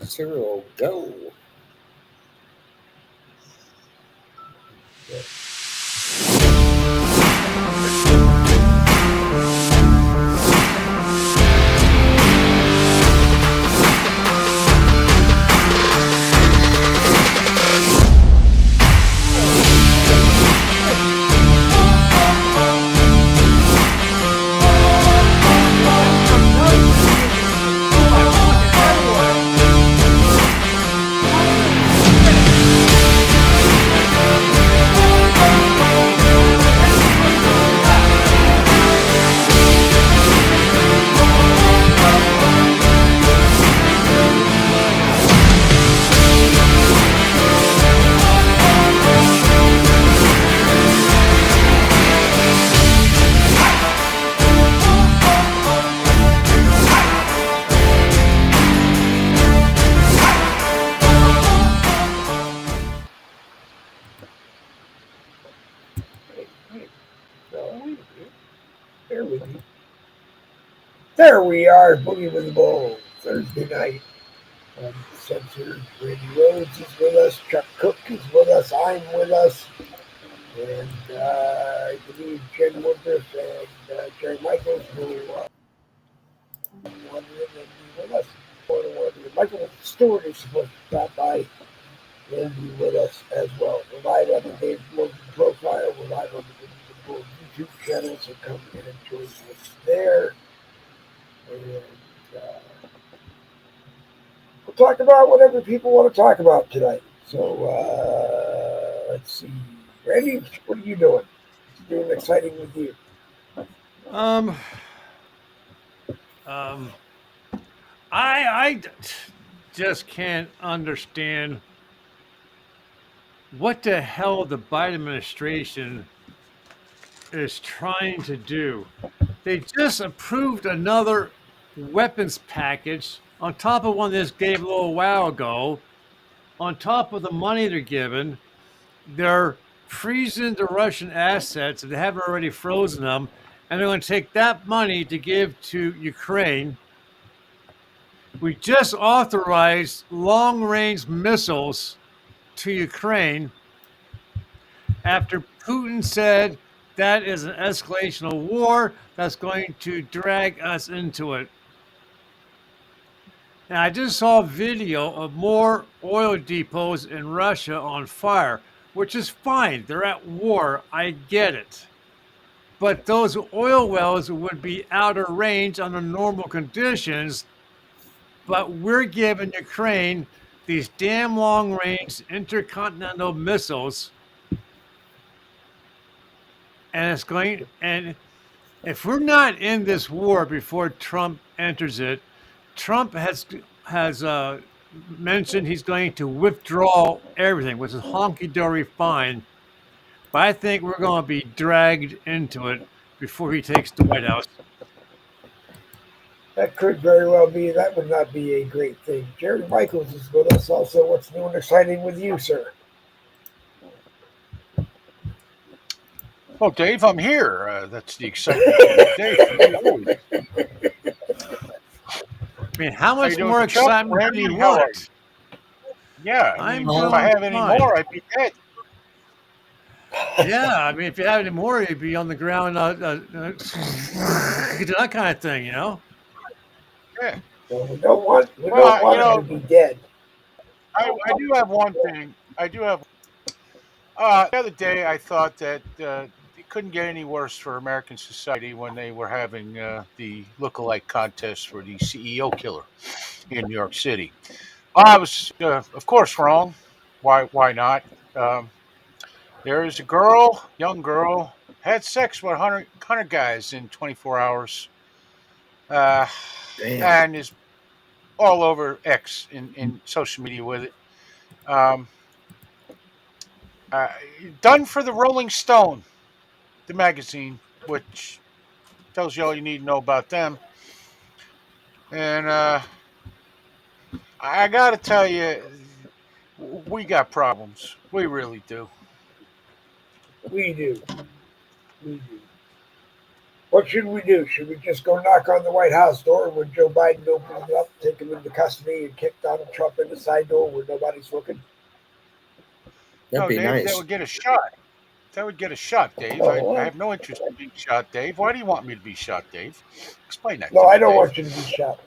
Zero, go. So, there we go. There we are, Boogie with the Bull, Thursday night. Uncensored. Randy Rhodes is with us. Chuck Cook is with us. I'm with us. And I believe Jen Woodruff and Jerry Michaels will wonder and be with us. Michael Stewart is supposed to stop by and be with us as well. We're live on the Dave Logan profile. We're live on the Bull YouTube channel, so come and enjoy what's there. And we'll talk about whatever people want to talk about tonight. So let's see. Randy, what are you doing? What's doing exciting with you? I just can't understand what the hell the Biden administration is trying to do. They just approved another weapons package on top of one they just gave a little while ago. On top of the money they're giving, they're freezing the Russian assets if they haven't already frozen them, and they're going to take that money to give to Ukraine. We just authorized long-range missiles to Ukraine after Putin said that is an escalation of war that's going to drag us into it. And I just saw a video of more oil depots in Russia on fire, which is fine. They're at war. I get it. But those oil wells would be out of range under normal conditions. But we're giving Ukraine these damn long-range intercontinental missiles. And if we're not in this war before Trump enters it, Trump has mentioned he's going to withdraw everything, which is honky-dory fine. But I think we're going to be dragged into it before he takes the White House. That could very well be. That would not be a great thing. Jerry Michaels is with us also. What's new and exciting with you, sir? Well, Dave, I'm here. That's the excitement. Dave, I mean, how much more excitement do you want? Yeah, I mean, if I have any more, I'd be dead. Yeah, I mean, if you have any more, you'd be on the ground, that kind of thing, you know? Yeah. Well, we don't want him to be dead. I do have one thing. The other day, I thought that it couldn't get any worse for American society when they were having the look-alike contest for the CEO killer in New York City. I was, of course, wrong. Why not? There is a young girl, had sex with 100 guys in 24 hours, and is all over X in social media with it. Done for the Rolling Stone, the magazine, which tells you all you need to know about them. And I got to tell you, we got problems. We really do. We do. What should we do? Should we just go knock on the White House door when Joe Biden opens it up, take him into custody, and kick Donald Trump in the side door where nobody's looking? That'd No, be Dave, that nice. would get a shot. That would get a shot, Dave. No, I have no interest in being shot, Dave. Why do you want me to be shot, Dave? Explain that no, to I me, don't Dave. want you to be shot.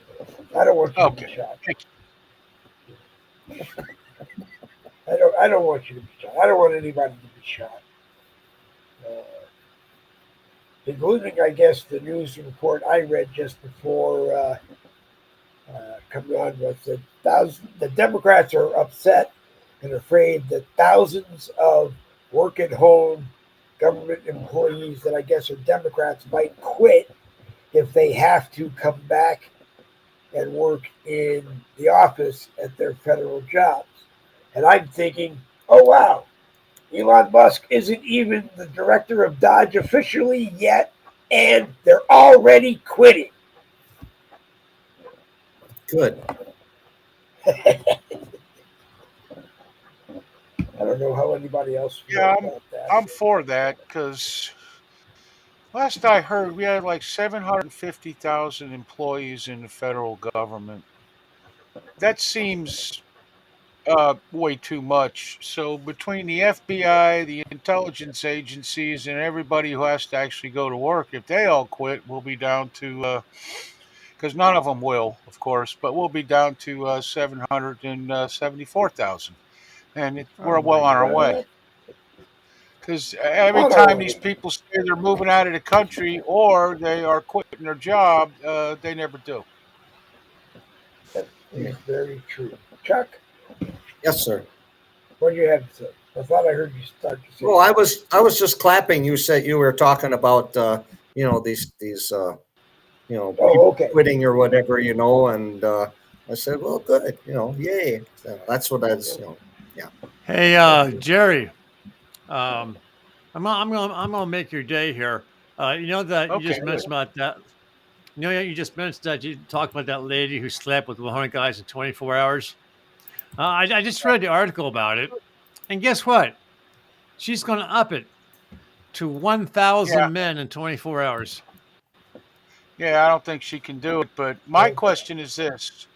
I don't want you to be Okay. shot. Thank I don't want you to be shot. I don't want anybody to be shot. Uh, Including, I guess, the news report I read just before coming on was that the Democrats are upset and afraid that thousands of work at home government employees that I guess are Democrats might quit if they have to come back and work in the office at their federal jobs. And I'm thinking, oh wow, Elon Musk isn't even the director of Dodge officially yet, and they're already quitting. Good. I don't know how anybody else you. feels about that. I'm for that because last I heard, we had like 750,000 employees in the federal government. That seems way too much. So between the FBI, the intelligence agencies, and everybody who has to actually go to work, if they all quit, we'll be down to because none of them will, of course, but we'll be down to 774,000, and Oh we're well my on our God. way. Because every On our time these way. people say they're moving out of the country or they are quitting their job, they never do. That is very true. Chuck, Yes, sir. what do you have to say? I thought I heard you start to say Well, I something. was I was just clapping. You said you were talking about these Oh, people okay. quitting or whatever, and I said, well, good, yay. So that's what I was, yeah. Hey, That's good. Jerry. Um, I'm gonna make your day here. You know that you Okay, just good. mentioned about that. You know, you just mentioned that you talked about that lady who slept with 100 guys in 24 hours. I just read the article about it, and guess what? She's going to up it to Yeah, 1,000 men in 24 hours. yeah, I don't think she can do it. But my Okay. question is this: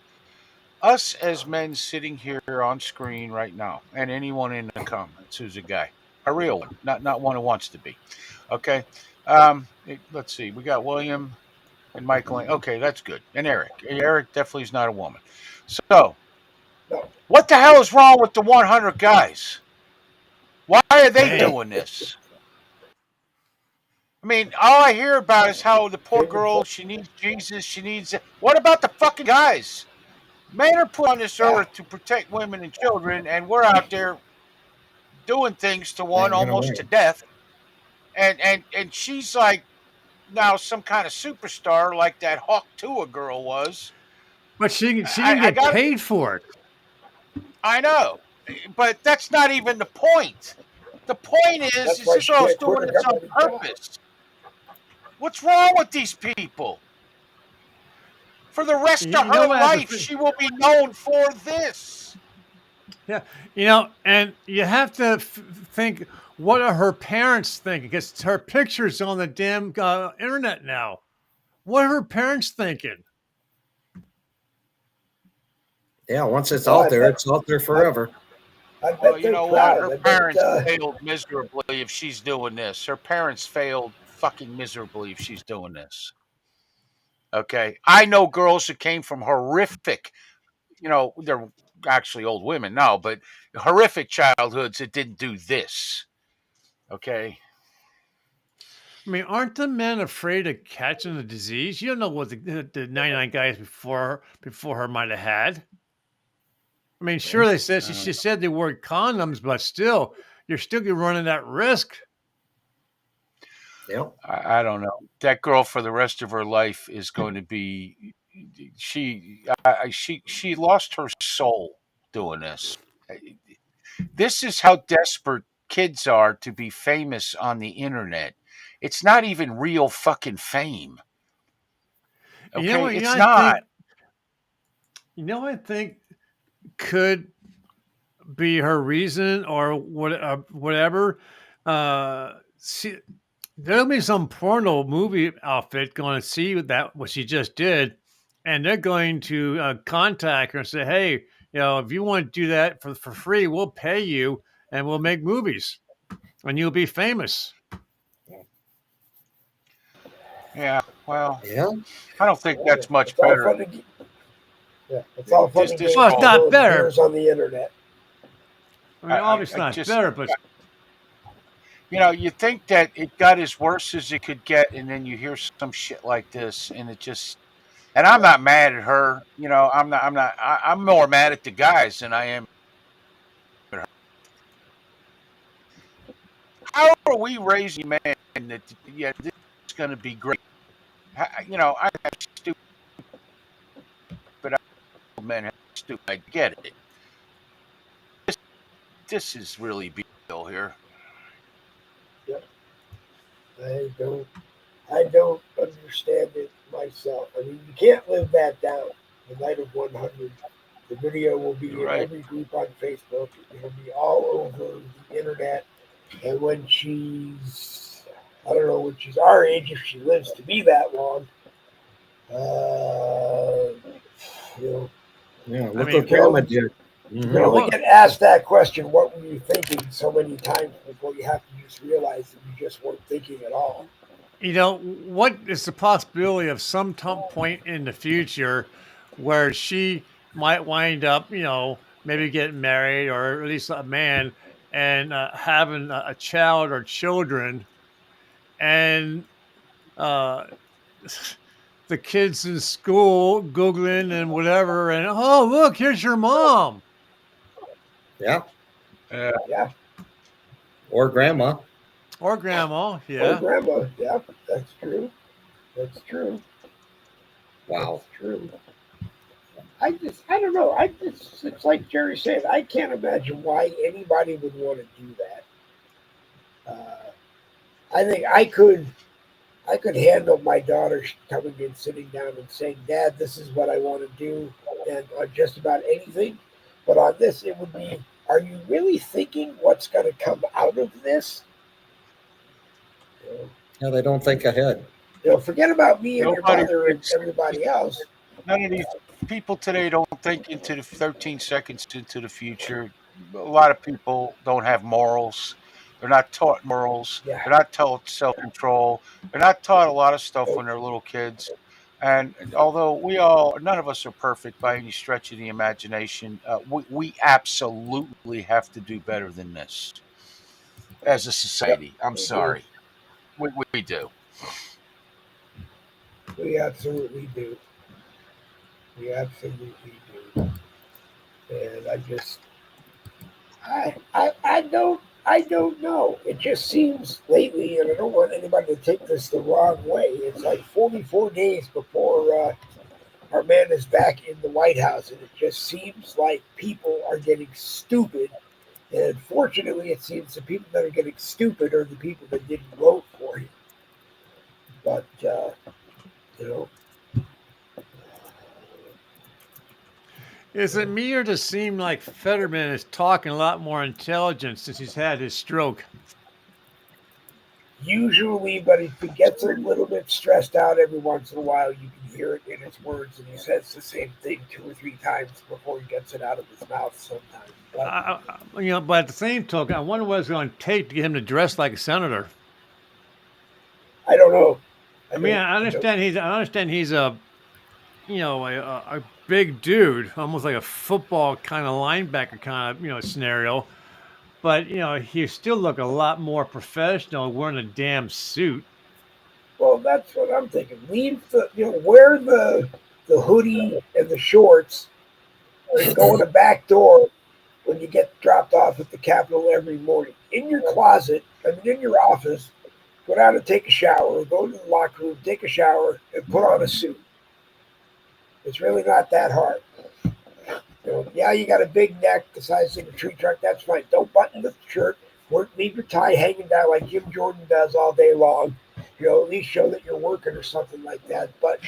us as men sitting here on screen right now, and anyone in the comments who's a guy, a real one, not one who wants to be. Okay, let's see. We got William and Michael. Okay, that's good. And Eric. Eric definitely is not a woman. So, No. what the hell is wrong with the 100 guys? Why are they Hey, doing this? I mean, all I hear about is how the poor Favorite girl, place. she needs Jesus, she needs. What about the fucking guys? Men are put on this Yeah. earth to protect women and children, and we're out there doing things to one Banging almost away. to death. And she's like now some kind of superstar, like that Hawk Tuah girl was. but she I, can I get got, paid for it. I know, but that's not even the point. The point That's is why this she girl's can't quit doing her this on government job. purpose. What's wrong with these people? For the rest of You know her what I have to life, think? she will be known for this. Yeah, and you have to think, what are her parents thinking? Because her picture's on the damn internet now. What are her parents thinking? Yeah, once it's Well, out there, it's out there I, forever. I Well, bet you they're know what? proud. Her I bet. parents failed miserably if she's doing this. Her parents failed fucking miserably if she's doing this. Okay. I know girls who came from horrific, they're actually old women now, but horrific childhoods that didn't do this. Okay. I mean, aren't the men afraid of catching the disease? You don't know what the 99 guys before her might have had. I mean, Yeah. sure, they said I don't she know. said they wore condoms, but still, you're still running that risk. Yep. I don't know. That girl for the rest of her life is going to be she lost her soul doing this. This is how desperate kids are to be famous on the internet. It's not even real fucking fame. And you know Okay? what? It's not. I think could be her reason or whatever. See, There'll be some porno movie outfit going to see what she just did, and they're going to contact her and say, "Hey, if you want to do that for free, we'll pay you, and we'll make movies, and you'll be famous." Yeah, well, Yeah. I don't think Well, that's much it's all better. fun and yeah, it's all fun This and this Well, games it's whole not until it better. appears on the internet. I mean, obviously I not just better, but you think that it got as worse as it could get, and then you hear some shit like this, and it just. And I'm not mad at her. I'm more mad at the guys than I am at her. How are we raising men that yeah, this is going to be great? I have stupid men have stupid. I get it. This, this is really big deal here. Yep. I don't I don't understand it myself. I mean, you can't live that down. The night of 100. The video will You're be in right. every group on Facebook. It'll be all over the internet. And when she's, I don't know, when she's our age, if she lives to be that long, uh, you know, Yeah. I Look mean, what you can Grandma only, did. you can Hmm. only what get asked that question, what were you thinking, so many times before you have to just realize that you just weren't thinking at all. what is the possibility of some point in the future where she might wind up, maybe getting married or at least a man and having a child or children, and uh, the kids in school googling and whatever, and oh look, here's your mom Yeah. Uh, Yeah. Or Grandma. or grandma, Or yeah. grandma. Yeah, that's true. That's true. That's Wow. true. I don't know. It's like Jerry said. I can't imagine why anybody would want to do that. I think I could handle my daughter coming in, sitting down, and saying, "Dad, this is what I want to do," and on just about anything. But on this, it would be, "Are you really thinking what's going to come out of this?" You Yeah, they don't think ahead. forget about me and your Nobody mother and thinks. everybody else. None of these people today don't think into the 13 seconds into the future. A lot of people don't have morals. They're not taught morals. Yeah. They're not taught self control. They're not taught a lot of stuff Nope. when they're little kids. And although none of us are perfect by any stretch of the imagination, we absolutely have to do better than this as a Yep. society. I'm We do. sorry. We do. We absolutely do. We absolutely do. And I don't know. It just seems lately, and I don't want anybody to take this the wrong way. It's like 44 days before our man is back in the White House, and it just seems like people are getting stupid. And unfortunately, it seems the people that are getting stupid are the people that didn't vote for him. But you know, Is it me or does it seem like Fetterman is talking a lot more intelligent since he's had his stroke? usually, but if he gets a little bit stressed out every once in a while, you can hear it in his words, and he says the same thing 2 or 3 times before he gets it out of his mouth sometimes. But But at the same token, I wonder what it's going to take to get him to dress like a senator. I don't know. I mean, I don't. I understand he's a big dude, almost like a football kind of linebacker kind of scenario. But he still look a lot more professional wearing a damn suit. Well, that's what I'm thinking. Leave wear the hoodie and the shorts, and go in the back door when you get dropped off at the Capitol every morning. In your closet, I mean, in your office, go down and take a shower, go to the locker room, take a shower, and put on a suit. It's really not that hard. Yeah, you got a big neck the size of a tree trunk. That's fine. Don't button the shirt. Leave your tie hanging down like Jim Jordan does all day long. At least show that you're working or something like that. But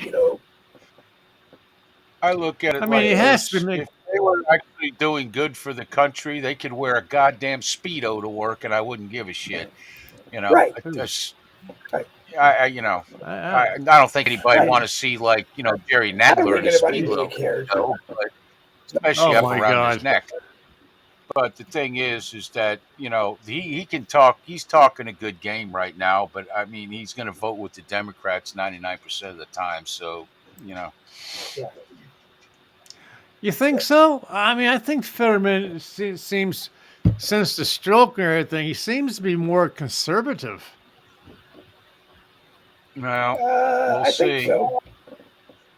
I look at I it mean, he like has to this: make. if they were actually doing good for the country, they could wear a goddamn speedo to work, and I wouldn't give a shit. You know, right. I just Right. I don't think anybody Right. want to see like Jerry I don't Nadler in think a anybody speed really load, cares. but especially Oh up my around his God. neck. But the thing is that he can talk. He's talking a good game right now. But I mean, he's going to vote with the Democrats 99% of the time. So you know, Yeah. You think so? I mean, I think Fetterman seems, since the stroke and everything, he seems to be more conservative. well, we'll I think see. so.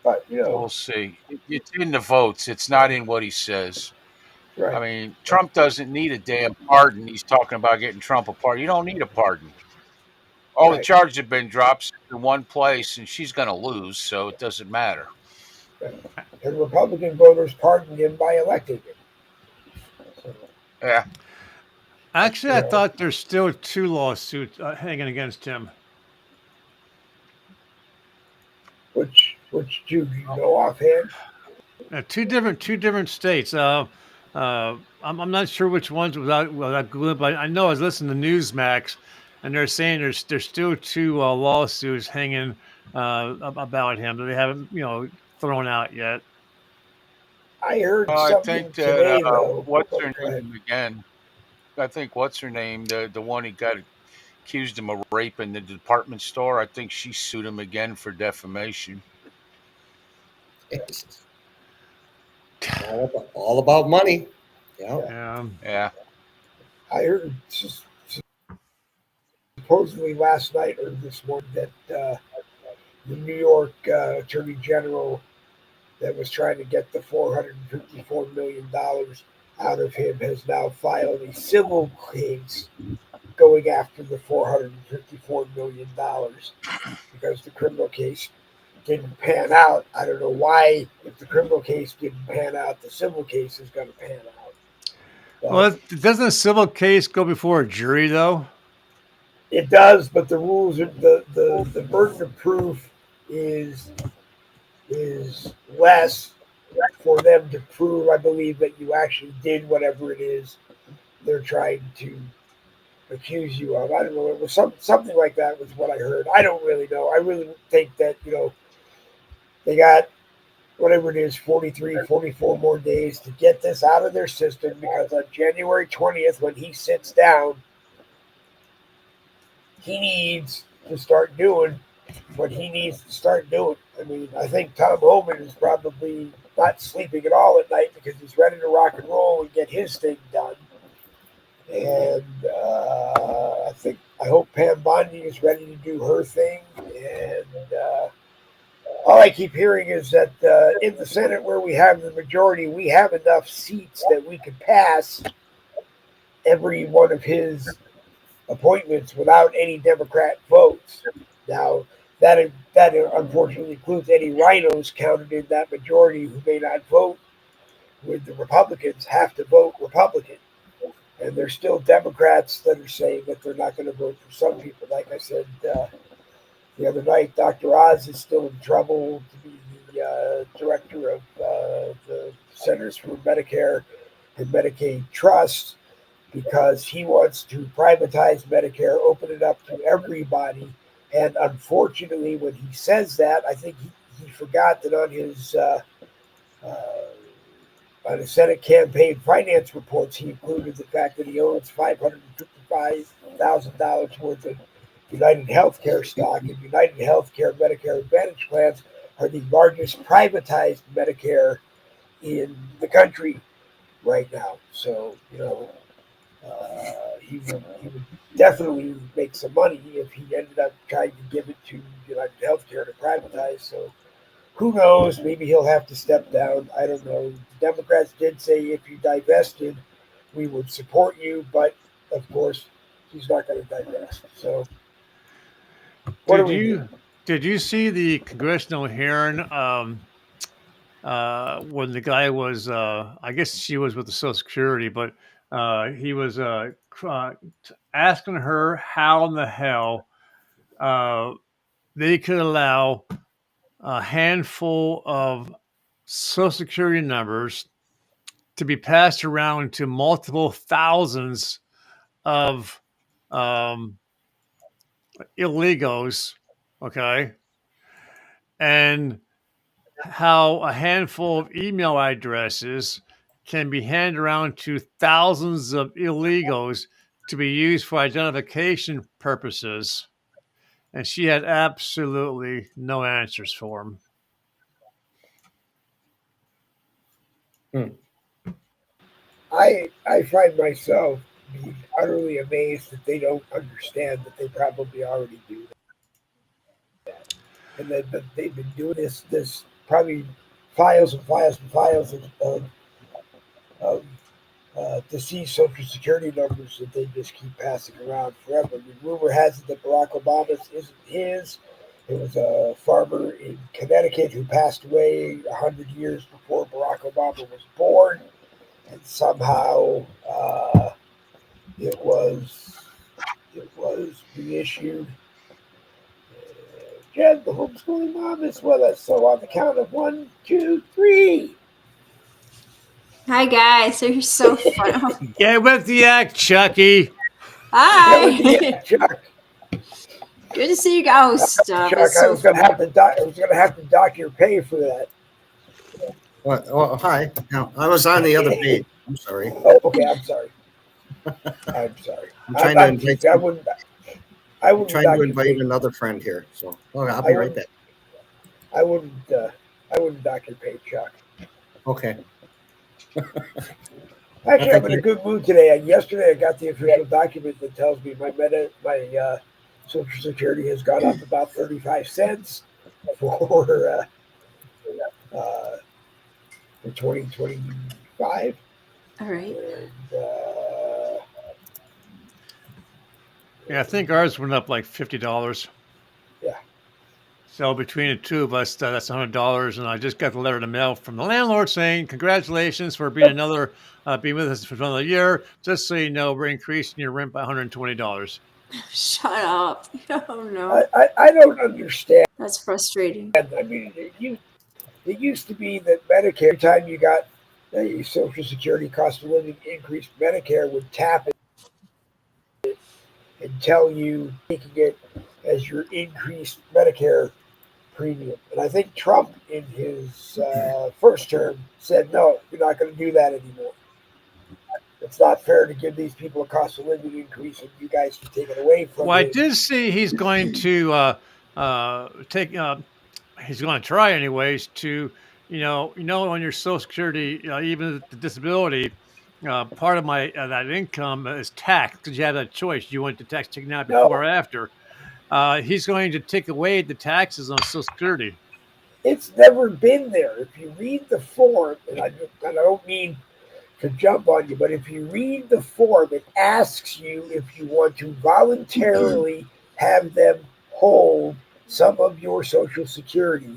But We'll see. It's in the votes. It's not in what he says. I right. mean, Trump doesn't need a damn pardon. He's talking about getting Trump a pardon. You don't need a pardon. All the Right. charges have been dropped in one place, and she's going to lose, so it doesn't matter. Right. And Republican voters pardoned him by electing him. So, Yeah. Actually, you I know, thought there's still two lawsuits hanging against him. which two do you know offhand? Two different states. I'm not sure which ones without Googling, but I know I was listening to Newsmax, and they're saying there's still two lawsuits hanging about him that they haven't thrown out yet. I heard I think something that today though. what's Oh, her go ahead. name again? I think what's her name? The one who got accused him of rape in the department store. I think she sued him again for defamation. It's all about money. Yeah. Yeah. Um, Yeah. I heard supposedly last night or this morning that the New York Attorney General that was trying to get the $454 million out of him has now filed a civil case going after the $454 million because the criminal case didn't pan out. I don't know why, if the criminal case didn't pan out, the civil case is going to pan out. But well, doesn't a civil case go before a jury though? it does, but the rules are the burden of proof is less for them to prove, I believe, that you actually did whatever it is they're trying to accuse you of. I don't know. It was something like that was what I heard. I don't really know. I really think that they got whatever it is 43, 44 more days to get this out of their system because on January 20th when he sits down, he needs to start doing what he needs to start doing. I mean, I think Tom Homan is probably not sleeping at all at night because he's ready to rock and roll and get his thing done. And I hope Pam Bondi is ready to do her thing. And all I keep hearing is that in the Senate, where we have the majority, we have enough seats that we could pass every one of his appointments without any Democrat votes. Now, that unfortunately includes any rhinos counted in that majority who may not vote with the Republicans have to vote Republican. And there's still Democrats that are saying that they're not going to vote for some people. Like I said the other night, Dr. Oz is still in trouble to be the director of the Centers for Medicare and Medicaid Trust because he wants to privatize Medicare, open it up to everybody. And unfortunately, when he says that, I think he forgot that uh, on his Senate campaign finance reports, he included the fact that he owns $555,000 worth of United Healthcare stock, and United Healthcare Medicare Advantage plans are the largest privatized Medicare in the country right now. So, he would definitely make some money if he ended up trying to give it to United Healthcare to privatize. So who knows? Maybe he'll have to step down. I don't know. The Democrats did say if you divested, we would support you, but of course, he's not going to divest. So what do Did we do? you did you see the congressional hearing when the guy was I guess she was with the Social Security, but he was asking her how in the hell uh, they could allow a handful of Social Security numbers to be passed around to multiple thousands of um, illegals, okay, and how a handful of email addresses can be handed around to thousands of illegals to be used for identification purposes. And she had absolutely no answers for him. Hmm. I find myself being utterly amazed that they don't understand that they probably already do that, and that but they've been doing this probably files and files and files of deceased social security numbers that they just keep passing around forever. I mean, rumor has it that Barack Obama's isn't his. It was a farmer in Connecticut who passed away 100 years before Barack Obama was born, and somehow it was it was reissued. Jen, the homeschooling mom, is with us. So on the count of 1, 2, 3. Hi guys, you're so fun. Get with the act, Chucky. Hi. Chuck. Good to see you guys. Chuck, I was gonna have to dock your pay for that. What? Oh, hi. No, I was on the other page. I'm sorry. Oh, okay. I'm sorry. I'm sorry. I'm trying to invite. I wouldn't. I I'm wouldn't trying dock to your invite pay. another friend here. So I'll be right back. I wouldn't. I wouldn't dock your pay, Chuck. Okay. Actually, I'm think in a you- good mood today. Yesterday, I got the official document that tells me my Social Security has gone up about 35 cents for 2025. All right. And, Yeah, I think ours went up like $50. yeah. So between the two of us, that's $100. And I just got the letter in the mail from the landlord saying, "Congratulations for being being with us for another year. Just so you know, we're increasing your rent by $120." Shut up. Oh no. I don't understand. That's frustrating. I mean, it used to be that Medicare, every time you got a Social Security cost of living increase, Medicare would tap it and tell you taking it as your increased Medicare premium. And I think Trump, in his first term, said, no, you're not going to do that anymore. It's not fair to give these people a cost of living increase and you guys can take it away from Well, I them. did see he's going to take. He's going to try anyways to, on your Social Security, even the disability. Part of my that income is taxed because you have that choice. You want the tax taken out before or No, after. He's going to take away the taxes on Social Security. it's never been there. If you read the form, and I don't mean to jump on you, but if you read the form, it asks you if you want to voluntarily have them hold some of your Social Security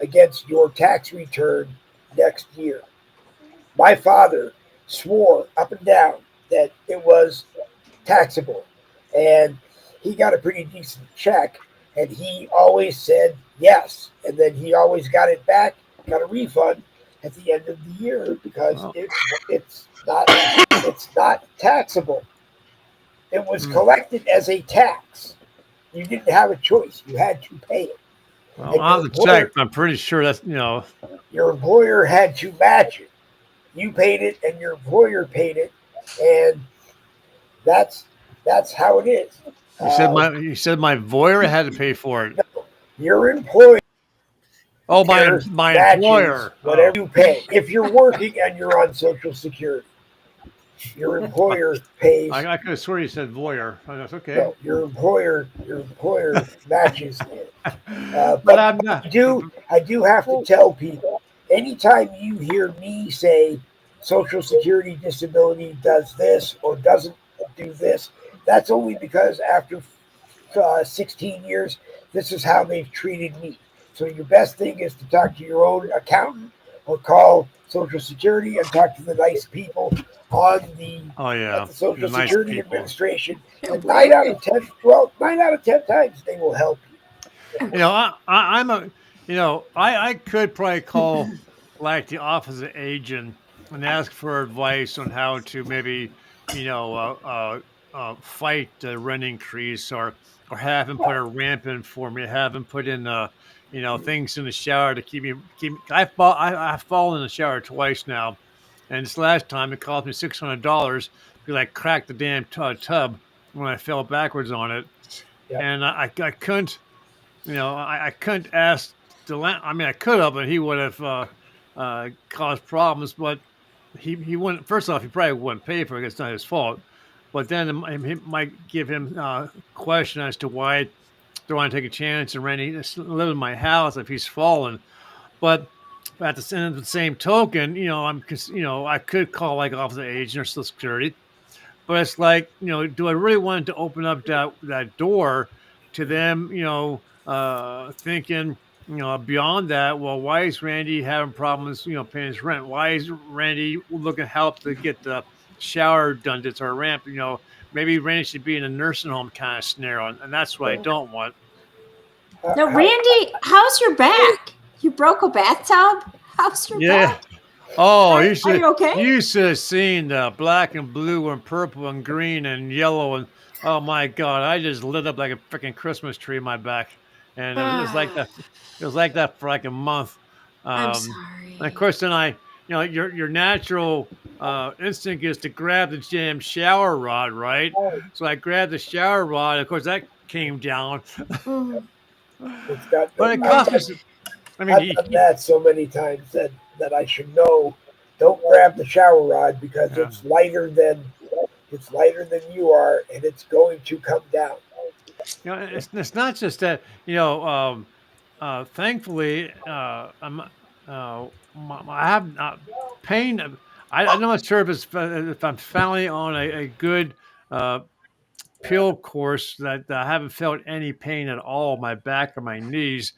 against your tax return next year. My father swore up and down that it was taxable, and he got a pretty decent check, and he always said yes, and then he always got it back, got a refund at the end of the year because Well, it's not taxable. It was collected as a tax. You didn't have a choice. You had to pay it. well, And I'll have to check. But I'm pretty sure that's your employer had to match it. You paid it and your employer paid it, and that's how it is. You said my voyeur had to pay for it. Your employer Oh, my matches employer. whatever Oh. you pay. If you're working and you're on Social Security, your employer pays. I could have sworn you said voyeur. Oh, that's okay. No, your employer matches it. But I'm not. I do have to tell people, anytime you hear me say Social Security disability does this or doesn't do this, that's only because after 16 years, this is how they've treated me. So your best thing is to talk to your own accountant or call Social Security and talk to the nice people on at the Social nice Security people. Administration. And 9 out of 10 times they will help you. I could probably call like the office of agent and ask for advice on how to maybe, fight the rent increase, or have him put a ramp in for me, have him put in things in the shower to keep. I've fallen in the shower twice now, and this last time it cost me $600 because I cracked the damn tub when I fell backwards on it, Yep. and I couldn't. I couldn't ask the I mean, I could have, but he would have caused problems. But he wouldn't. First off, he probably wouldn't pay for it. It's not his fault. But then it might give him question as to why do I want to take a chance and live in my house if he's fallen. But at the same token, I could call like Office of Agent or Social Security. But it's like, do I really want to open up that door to them, thinking, beyond that, well, why is Randy having problems, paying his rent? Why is Randy looking help to get the shower done to our ramp? Maybe Randy should be in a nursing home kind of scenario, and that's what I don't want. No, Randy, how's your back? You broke a bathtub? How's your back? Oh, Are you okay? You should have seen the black and blue and purple and green and yellow, and oh my God, I just lit up like a freaking Christmas tree in my back, and it was like that. It was like that for like a month. I'm sorry. And of course, then your natural instinct is to grab the damn shower rod, right? So I grabbed the shower rod. Of course, that came down. It's got. But it cost me. I mean, I've done that so many times that I should know. Don't grab the shower rod because it's lighter than you are, and it's going to come down. It's not just that. Thankfully, I have pain. I'm not sure if I'm finally on a good pill course that I haven't felt any pain at all, my back or my knees.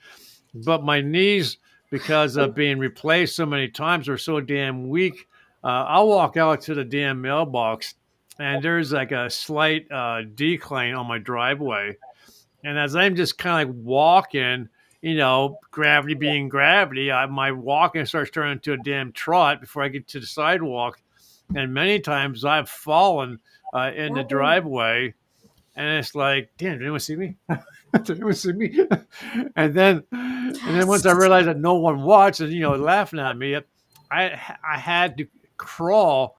But my knees, because of being replaced so many times, are so damn weak. I'll walk out to the damn mailbox, and there's like a slight decline on my driveway. And as I'm just kind of like walking, gravity being gravity, my walking starts turning into a damn trot before I get to the sidewalk. And many times I've fallen in the driveway, and it's like, damn, did anyone see me? Did anyone see me? and then once I realized that no one watched and laughing at me, I had to crawl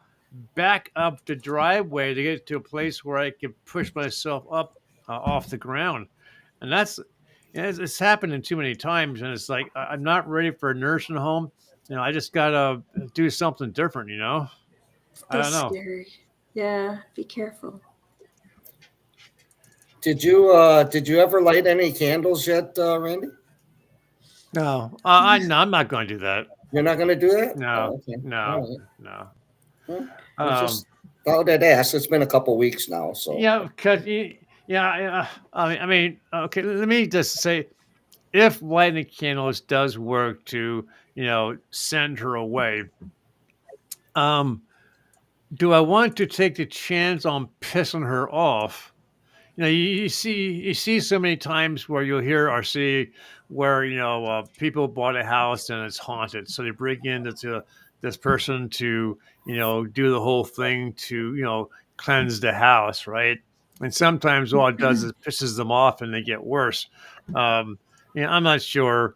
back up the driveway to get to a place where I could push myself up off the ground. And it's happening too many times, and it's like I'm not ready for a nursing home. I just gotta do something different. I don't know. Scary. Yeah, be careful. Did you ever light any candles yet, Randy? No, I'm not going to do that. You're not going to do that? No, Oh, okay. no. Well, I just thought I'd ask. It's been a couple weeks now, so because I mean, okay. Let me just say, if lighting candles does work to send her away, do I want to take the chance on pissing her off? You see so many times where you'll hear or see where people bought a house and it's haunted, so they bring in this person to do the whole thing to cleanse the house, right? And sometimes all it does is pisses them off and they get worse. I'm not sure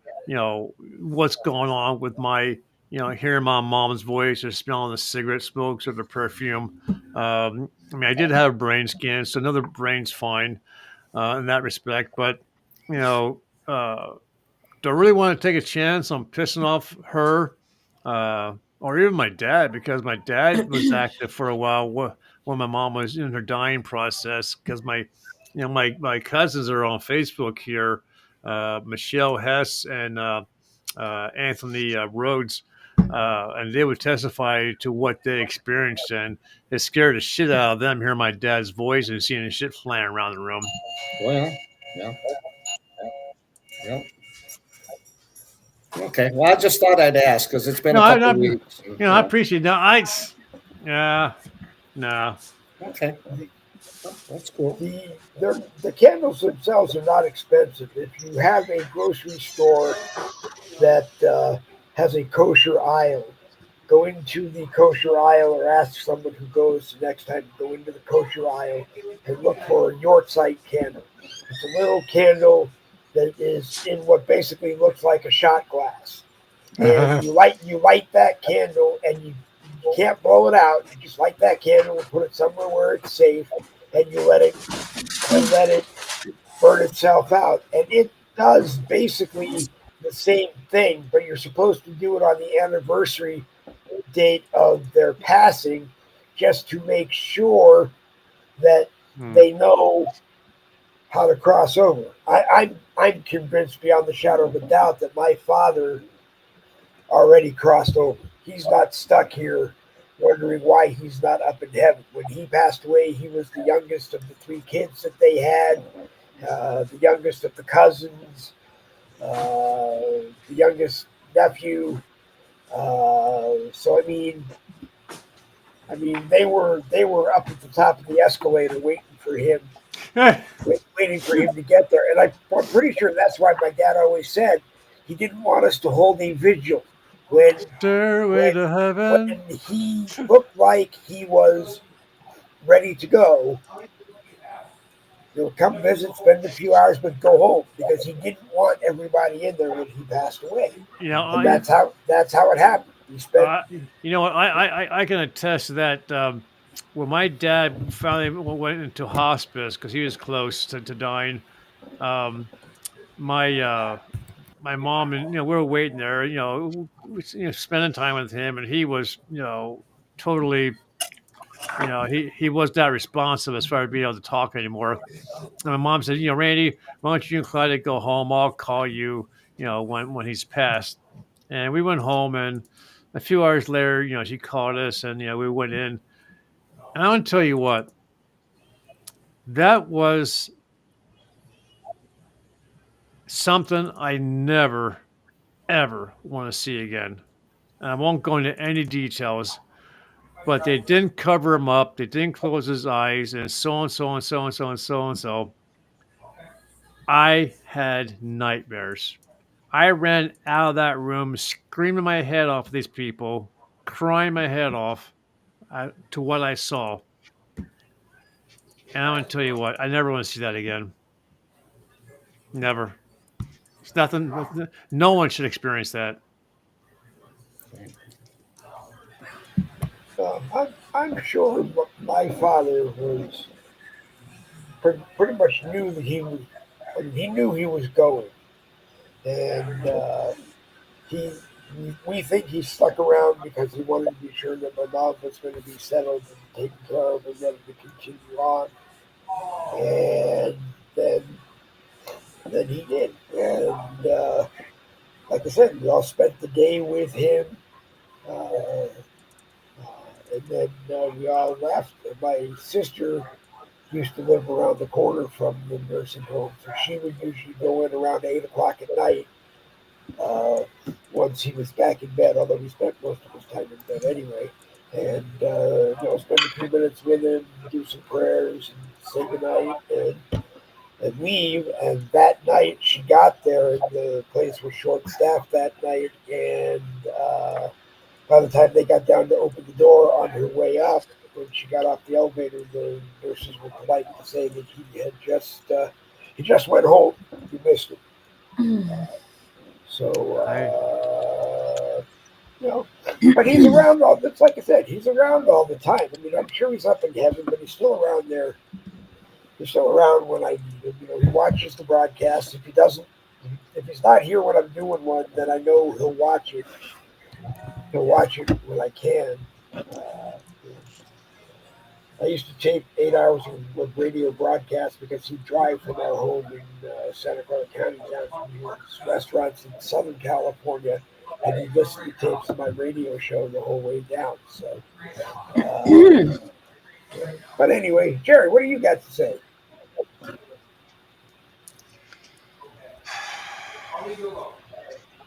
what's going on with my hearing my mom's voice or smelling the cigarette smokes or the perfume. I mean, I did have a brain scan, so another brain's fine in that respect. But, do I really want to take a chance on pissing off her or even my dad? Because my dad was active for a while when my mom was in her dying process. Because my cousins are on Facebook here, Michelle Hess and Anthony Rhodes. And they would testify to what they experienced, and it scared the shit out of them hearing my dad's voice and seeing the shit flying around the room. Well, yeah. Okay. Well, I just thought I'd ask because it's been a couple weeks. I appreciate that. No. Okay. Oh, that's cool. The candles themselves are not expensive. If you have a grocery store that has a kosher aisle, go into the kosher aisle or ask someone who goes the next time, go into the kosher aisle and look for a Yortzeit candle. It's a little candle that is in what basically looks like a shot glass. And you light that candle and you can't blow it out. You just light that candle and put it somewhere where it's safe and you let it burn itself out. And it does basically the same thing, but you're supposed to do it on the anniversary date of their passing just to make sure that Hmm. they know how to cross over. I'm convinced beyond the shadow of a doubt that my father already crossed over. He's not stuck here wondering why he's not up in heaven. When he passed away, he was the youngest of the three kids that they had, the youngest of the cousins, the youngest nephew. So I mean, they were up at the top of the escalator waiting for him to get there. And I'm pretty sure that's why my dad always said he didn't want us to hold a vigil when Stairway when to heaven. when he looked like he was ready to go. Come visit, spend a few hours, but go home because he didn't want everybody in there when he passed away, You know, and that's how it happened. He spent you know what? I can attest to that. When my dad finally went into hospice because he was close to dying, um, my my mom and we were waiting there. Spending time with him, and he was totally he was not responsive as far as being able to talk anymore. And my mom said, Randy, why don't you and Clyde go home? I'll call you, when he's passed. And we went home, and a few hours later, she called us, and we went in. And I want to tell you what, that was something I never ever want to see again. And I won't go into any details, but they didn't cover him up. They didn't close his eyes, and so and so and so and so and so and so. I had nightmares. I ran out of that room screaming my head off at these people, crying my head off to what I saw. And I'm going to tell you what, I never want to see that again. Never. It's nothing. No one should experience that. I'm sure my father was pretty much knew that he knew he was going, and he we think he stuck around because he wanted to be sure that my mom was going to be settled and taken care of and ready to continue on. And then then he did. And like I said, we all spent the day with him. Uh, and then we all left. And my sister used to live around the corner from the nursing home, so she would usually go in around 8 o'clock at night uh, once he was back in bed, although he spent most of his time in bed anyway. And spend a few minutes with him, do some prayers, and say goodnight, and leave. And that night she got there, and the place was short staffed that night. And by the time they got down to open the door on her way up, when she got off the elevator, the nurses were polite to say that he just went home. He missed it. So, I you know, but he's around all. It's like I said, he's around all the time. I mean, I'm sure he's up in heaven, but he's still around there. He's still around when I need him. He watches the broadcast. If he's not here when I'm doing one, then I know he'll watch it. He'll watch it when I can. I used to tape 8 hours of radio broadcasts because he'd drive from our home in Santa Clara County down to his restaurants in Southern California, and he'd listen to tapes of my radio show the whole way down. So, uh, but anyway, Jerry, what do you got to say?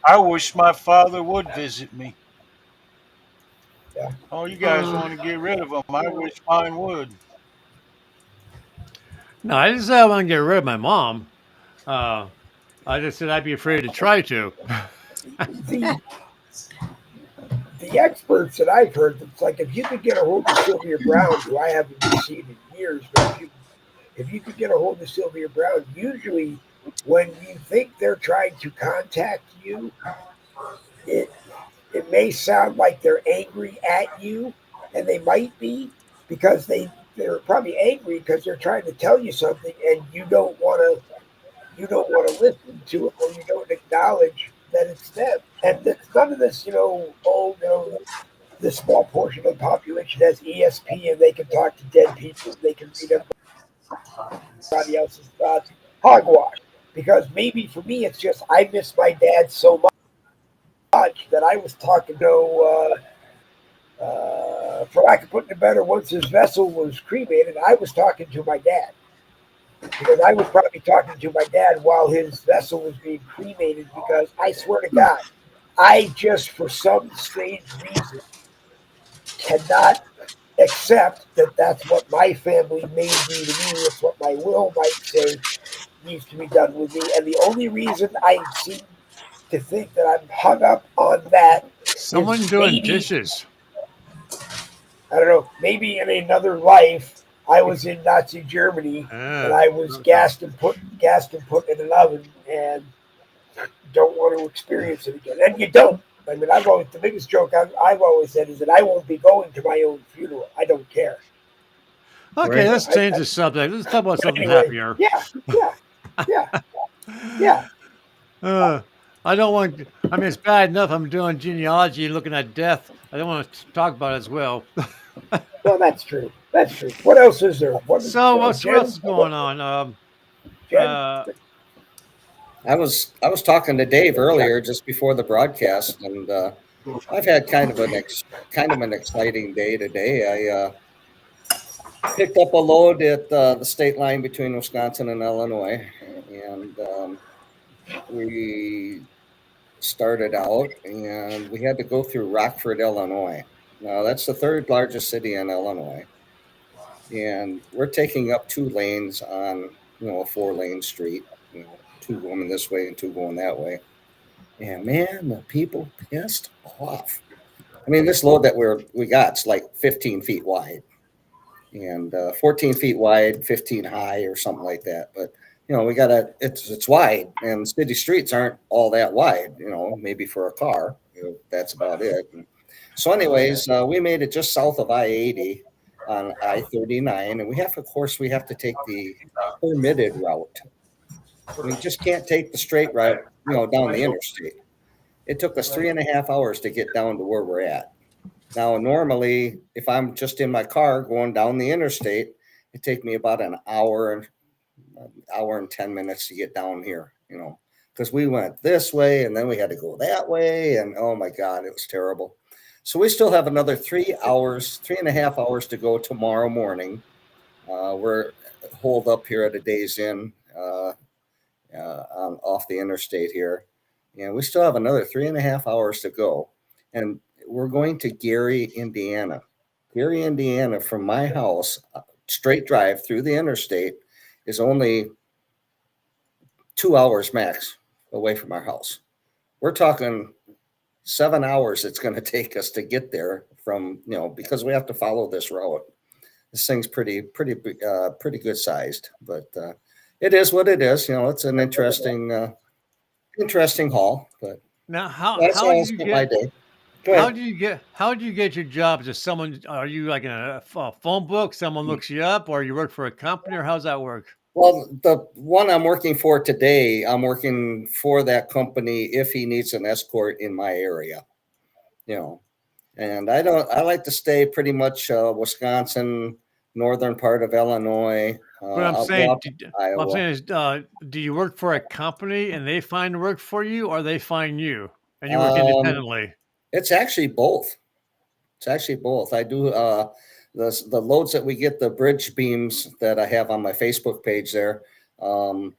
I wish my father would visit me. Yeah. Oh, you guys Uh, want to get rid of him? I wish mine would. No, I didn't say I want to get rid of my mom. Uh, I just said I'd be afraid to try to. The the experts that I've heard, it's like if you could get a hold of Sylvia Brown, who I haven't seen in years, but if you could get a hold of Sylvia Brown, usually when you think they're trying to contact you, it it may sound like they're angry at you, and they might be because they're probably angry because they're trying to tell you something and you don't want to listen to it or you don't acknowledge that it's them. And it's none of this, this small portion of the population has ESP and they can talk to dead people, they can read everybody else's thoughts. Hogwash. Because maybe for me, it's just I miss my dad so much that I was talking to, for lack of putting it better, once his vessel was cremated, I was talking to my dad. Because I was probably talking to my dad while his vessel was being cremated because I swear to God, I just, for some strange reason, cannot accept that that's what my family may do to me. It's what my will might say needs to be done with me. And the only reason I seem to think that I'm hung up on that is Someone doing maybe, dishes. I don't know, maybe in another life I was in Nazi Germany and I was Okay. gassed and put in an oven and don't want to experience it again. And you don't. I mean, the biggest joke I've always said is that I won't be going to my own funeral. I don't care. Okay, Right. let's change the subject. Let's talk about something Anyway, happier. yeah, yeah, yeah, yeah. Uh, I don't want. I mean, it's bad enough I'm doing genealogy and looking at death. I don't want to talk about it as well. Well, that's true. That's true. What else is there? So, what else Jen? is going on? Jen? Uh, I was talking to Dave earlier just before the broadcast, and I've had kind of an exciting day today. I picked up a load at the state line between Wisconsin and Illinois, and we started out, and we had to go through Rockford, Illinois. Now that's the third largest city in Illinois, and we're taking up 2 lanes on a 4-lane street. Two going this way and two going that way. And man, the people pissed off. I mean, this load that we got's like 15 feet wide and 14 feet wide, 15 high, or something like that. But we gotta. It's wide, and city streets aren't all that wide. Maybe for a car. That's about it. And so, anyways, we made it just south of I-80 on I-39, and of course, we have to take the permitted route. We just can't take the straight route, down the interstate. It took us 3.5 hours to get down to where we're at. Now, normally, if I'm just in my car going down the interstate, it take me about an hour and 10 minutes to get down here, because we went this way and then we had to go that way. And oh my God, it was terrible. So we still have another 3.5 hours to go tomorrow morning. We're holed up here at a Days Inn off the interstate here. And we still have another 3.5 hours to go. And we're going to Gary, Indiana. Gary, Indiana, from my house, straight drive through the interstate, is only 2 hours max away from our house. We're talking 7 hours it's going to take us to get there from, because we have to follow this route. This thing's pretty good sized, but it is what it is. It's an interesting haul, but now, that's how I spent my day. how do you get your job? Is someone? Are you like in a phone book? Someone looks you up, or you work for a company, or how's that work? Well, the one I'm working for today, I'm working for that company if he needs an escort in my area, and I like to stay pretty much Wisconsin, northern part of Illinois. What I'm I'll go saying, up to what I'm Iowa. saying is, do you work for a company and they find work for you, or they find you and you work Um, independently? it's actually both. It's actually both. I do the loads that we get, the bridge beams that I have on my Facebook page there. Um,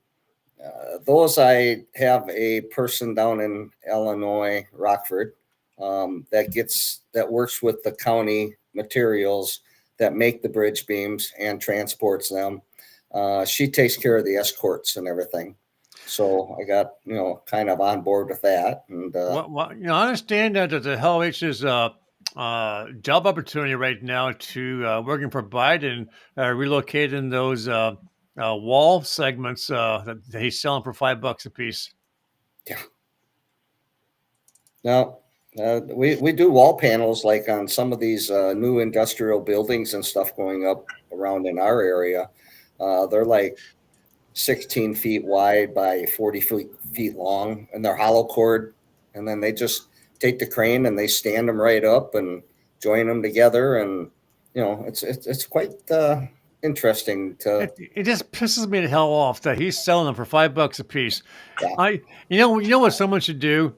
those I have a person down in Illinois, Rockford, that works with the county materials that make the bridge beams and transports them. She takes care of the escorts and everything. So I got, kind of on board with that. And Well, I understand that the LH is job opportunity right now to working for Biden, relocating those wall segments that he's selling for $5 a piece. yeah. Now, we do wall panels like on some of these new industrial buildings and stuff going up around in our area. They're like 16 feet wide by 40 feet long, and they're hollow core. And then they just take the crane and they stand them right up and join them together. And, it's quite interesting to, It just pisses me the hell off that he's selling them for $5 a piece. yeah. You know what someone should do,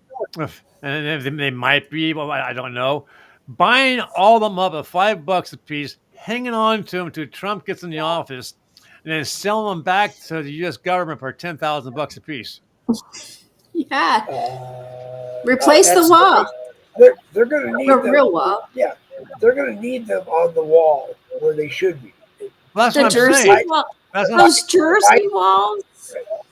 and they might be, well, I don't know, buying all of them up at $5 a piece, hanging on to them till Trump gets in the office, and then selling them back to the U.S. government for $10,000 a piece. Yeah. Uh, Replace the That's wall. they're going to need The them. real wall. Yeah, they're going to need them on the wall where they should be. Well, that's The what I'm Jersey saying. wall. That's not, Those Jersey walls.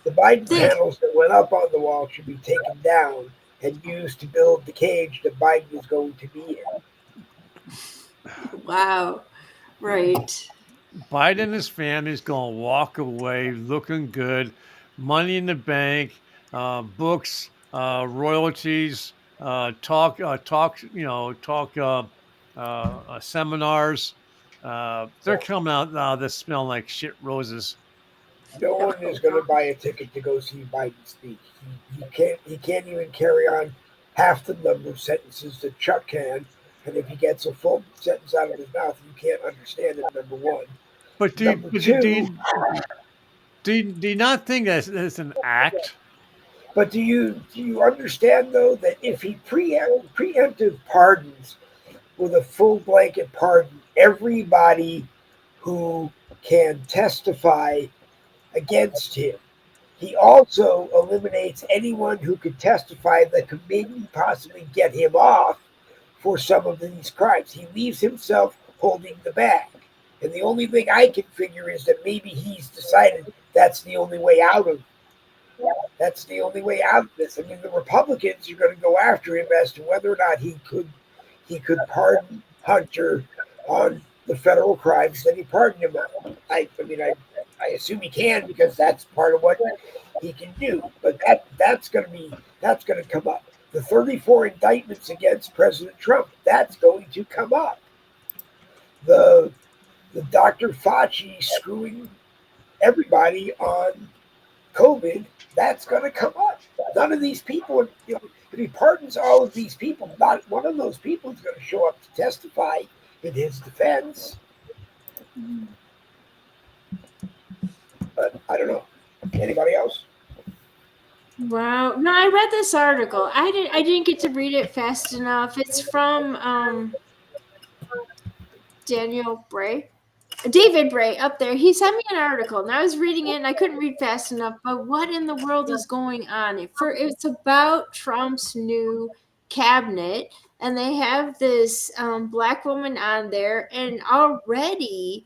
The Biden They- panels that went up on the wall should be taken down and used to build the cage that Biden is going to be in. Wow. Right. Biden and his family is going to walk away looking good, money in the bank, books, royalties, seminars. They're coming out now that smell like shit roses. No one is going to buy a ticket to go see Biden speak. He can't even carry on half the number of sentences that Chuck can. And if he gets a full sentence out of his mouth, you can't understand it. Number one. But Number two. do you not think that's an act? But do you understand though that if he preemptive pardons with a full blanket pardon everybody who can testify against him, he also eliminates anyone who could testify that could maybe possibly get him off for some of these crimes. He leaves himself holding the bag. And the only thing I can figure is that maybe he's decided that's the only way out of this. I mean, the Republicans are going to go after him as to whether or not he could pardon Hunter on the federal crimes that he pardoned him on. I assume he can because that's part of what he can do. But that's going to come up. The 34 indictments against President Trump, that's going to come up. The Dr. Fauci screwing everybody on COVID, that's going to come up. None of these people, if he pardons all of these people, not one of those people is going to show up to testify in his defense. But I don't know. Anybody else? Wow. No, I read this article. I didn't get to read it fast enough. It's from David Bray up there. He sent me an article and I was reading it and I couldn't read fast enough. But what in the world is going on? It's about Trump's new cabinet, and they have this black woman on there, and already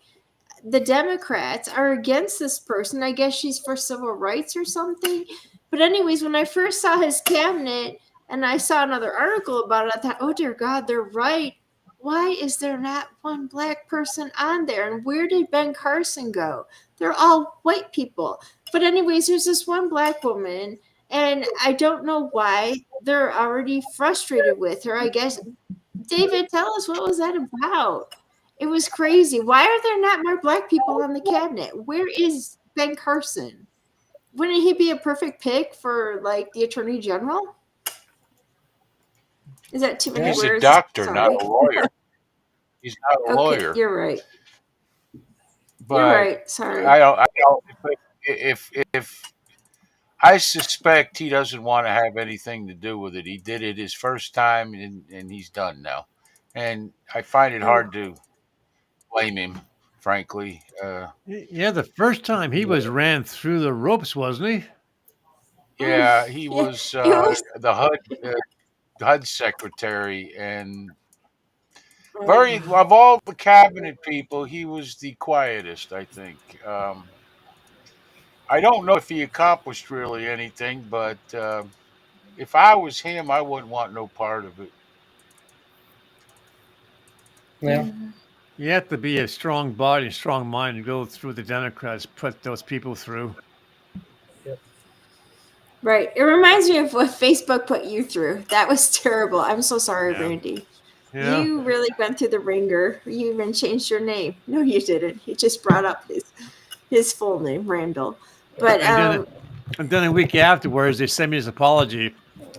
the Democrats are against this person. I guess she's for civil rights or something. But anyways, when I first saw his cabinet and I saw another article about it, I thought, oh dear God, they're right. Why is there not one black person on there? And where did Ben Carson go? They're all white people. But anyways, there's this one black woman, and I don't know why they're already frustrated with her. I guess, David, tell us, what was that about? It was crazy. Why are there not more black people on the cabinet? Where is Ben Carson? Wouldn't he be a perfect pick for like the attorney general? Is that too many He's words? a doctor, Sorry. not a lawyer. He's not a Okay, lawyer. you're right. But You're right. Sorry. I don't. If I suspect he doesn't want to have anything to do with it. He did it his first time, and he's done now. And I find it hard to blame him, frankly. Yeah, the first time he was ran through the ropes, wasn't he? Yeah, he was It was the HUD secretary, and very of all the cabinet people, he was the quietest, I think. I don't know if he accomplished really anything, but if I was him, I wouldn't want no part of it. Yeah. You have to be a strong body and strong mind to go through the Democrats, put those people through. Yep. Right. It reminds me of what Facebook put you through. That was terrible. I'm so sorry, Yeah. Randy. Yeah. You really went through the ringer. You even changed your name. No, you didn't. He just brought up his full name, Randall. But And then a week afterwards, they sent me his apology.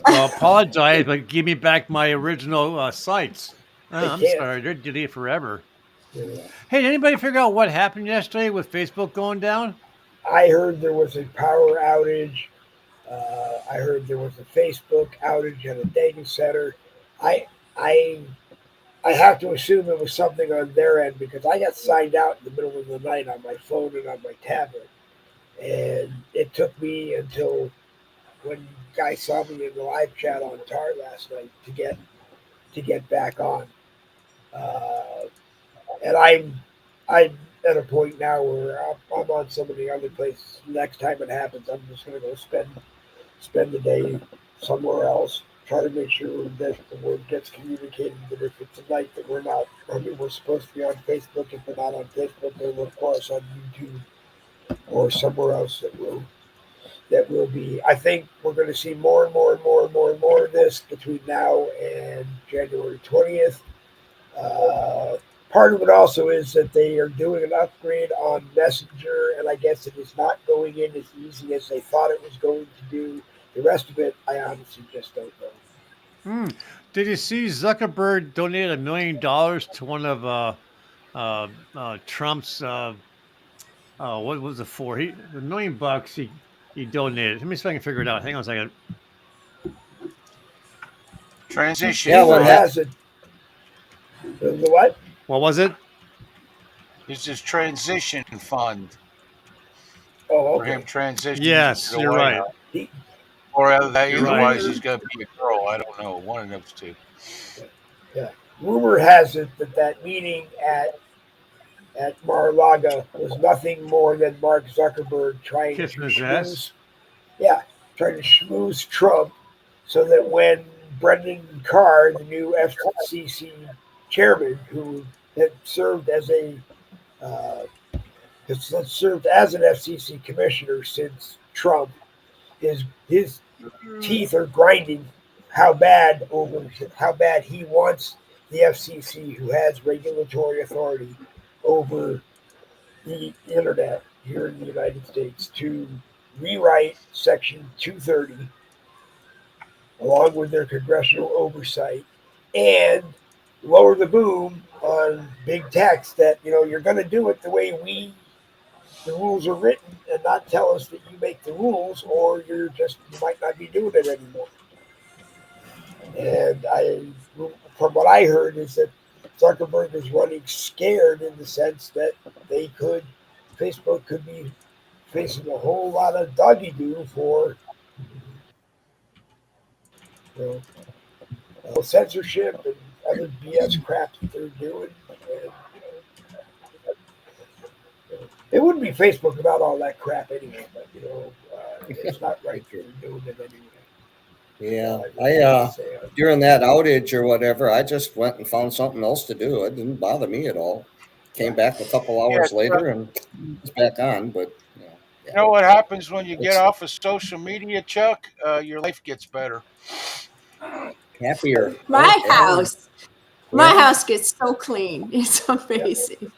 Well, apologize, but give me back my original sites. They I'm can't. sorry, they're deleted forever. Yeah. Hey, did anybody figure out what happened yesterday with Facebook going down? I heard there was a power outage. I heard there was a Facebook outage at a data center. I I I have to assume it was something on their end because I got signed out in the middle of the night on my phone and on my tablet, and it took me until when you guys saw me in the live chat on Tar last night to get back on. Uh, and I'm at a point now where I'm on so many other places. Next time it happens, I'm just going to go spend the day somewhere else. Try to make sure that the word gets communicated. That if it's a night that we're not, I mean, we're supposed to be on Facebook. If we're not on Facebook, then we'll of course on YouTube or somewhere else that will be. I think we're going to see more and more and more and more and more of this between now and January 20th. Uh, Part of it also is that they are doing an upgrade on Messenger, and I guess it is not going in as easy as they thought it was going to do. The rest of it, I honestly just don't know. Hmm. Did you see Zuckerberg donated $1 million to one of Trump's? What was it for? $1 million. He donated. Let me see if I can figure it out. Hang on a second. Transition Yeah, what Rumor fund. has it. The what? What was it? It's his transition fund Oh, for him okay. transitioning to Yes, the you're White right. House. He, Or You're right. otherwise, rumor, he's going to be a girl. I don't know. One of those two. yeah. Rumor has it that that meeting at Mar-a-Lago was nothing more than Mark Zuckerberg trying to Kissing his ass. schmooze, yeah, trying to schmooze Trump so that when Brendan Carr, the new FCC chairman, who had served as a uh, has served as an FCC commissioner since Trump, his teeth are grinding how bad he wants the FCC, who has regulatory authority over the internet here in the United States, to rewrite Section 230 along with their congressional oversight and lower the boom on big text that you're going to do it the way the rules are written and not tell us that you make the rules or you might not be doing it anymore. And from what I heard, is that Zuckerberg is running scared in the sense that Facebook could be facing a whole lot of doggy do for you know, censorship and other BS crap that they're doing. And it wouldn't be Facebook without all that crap anyway. But it's not right that they're doing it anyway. Yeah. I just have to say, During that outage or whatever, I just went and found something else to do. It didn't bother me at all. Came yeah, back a couple Yeah. hours later and it's back on. But You yeah, know what happens when you get it's off of social media, Chuck? Your life gets better. happier, right? my house, my Yeah. house gets so clean. It's yeah, amazing.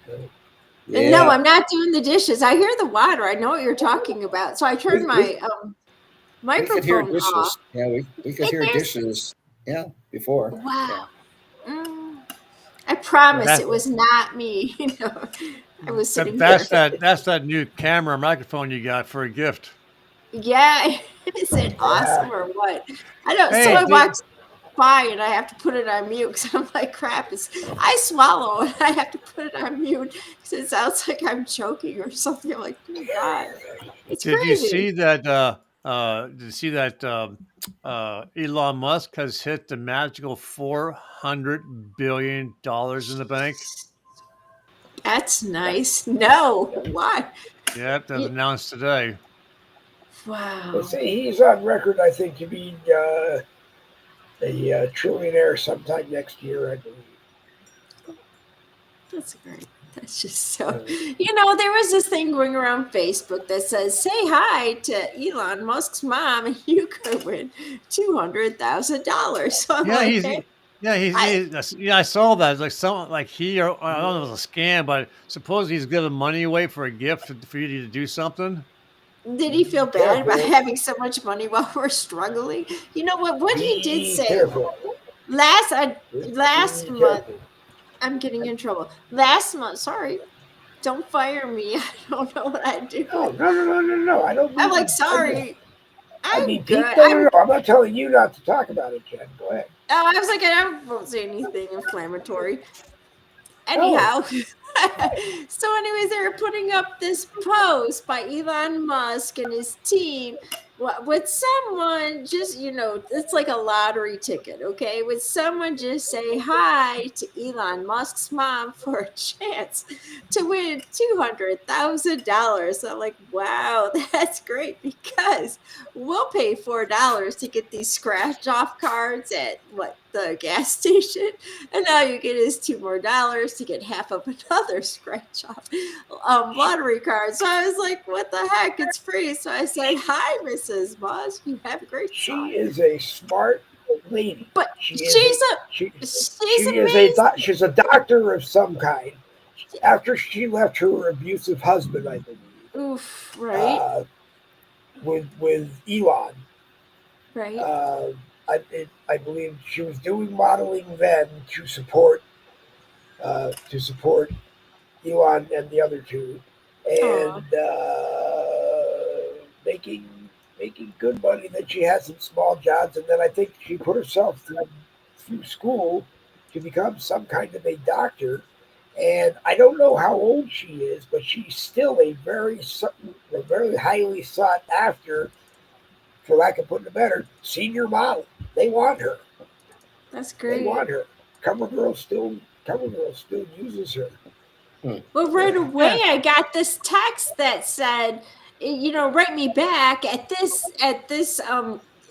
And no, Yeah. I'm not doing the dishes. I hear the water. I know what you're talking about. So I We, turned we, my we could hear microphone off. dishes. Yeah, we could And hear there's dishes. Yeah, before. wow. Yeah. Mm, I promise That it was not me. I was that sitting that's here. that that's that new camera microphone you got for a gift. Yeah, is it yeah. awesome or what? I don't. So Hey, I walked by and I have to put it on mute because I'm like, crap. I swallow and I have to put it on mute because it sounds like I'm choking or something. I'm like, dear God, it's did you crazy. see that? Elon Musk has hit the magical $400 billion in the bank? That's nice. No, why? Yep, that was You- announced today. They wow. say he's on record, I think, to be a trillionaire sometime next year, I believe. That's great. That's just so. Uh, There was this thing going around Facebook that says, "Say hi to Elon Musk's mom, and you could win $200,000." So I'm Yeah, like, he's "Hey, yeah I yeah, I saw that. It's like some like he or I don't know if it was a scam, but suppose he's giving money away for a gift for you to do something. did he feel bad about Careful. having so much money while we're struggling?" You know what? What he did Be say careful. last Just last be month. careful. I'm getting in trouble. Last month, sorry, don't fire me. I don't know what I do. No, no, no, no, no, no. I don't I'm mean like, to. sorry. I I'm mean, Pete. good. No, no, no. I'm not telling you not to talk about it, Jen. Go ahead. I was like, I won't say anything inflammatory. No. Anyhow, so anyways, they were putting up this post by Elon Musk and his team with someone just, it's like a lottery ticket, okay? Would someone just say hi to Elon Musk's mom for a chance to win $200,000? So I'm like, wow, that's great, because we'll pay $4 to get these scratch off cards at the gas station, and now you get is $2 more to get half of another scratch off lottery card. So I was like, what the heck? It's free. So I said, hi, Mrs. Moss. You have a great She son. is a smart lady. But She is a she she's amazing. she's a doctor of some kind. After she left her abusive husband, I believe, Oof, right? uh, with Elon, Right. uh, I believe she was doing modeling then to support Elon and the other two, Aw. and making good money. Then she had some small jobs, and then I think she put herself through school to become some kind of a doctor. And I don't know how old she is, but she's still a very highly sought after, for lack of putting it better, senior model. They want her. That's They great. want her. Cover Girl still uses her. Hmm. Well, right Yeah. away, I got this text that said, write me back at this,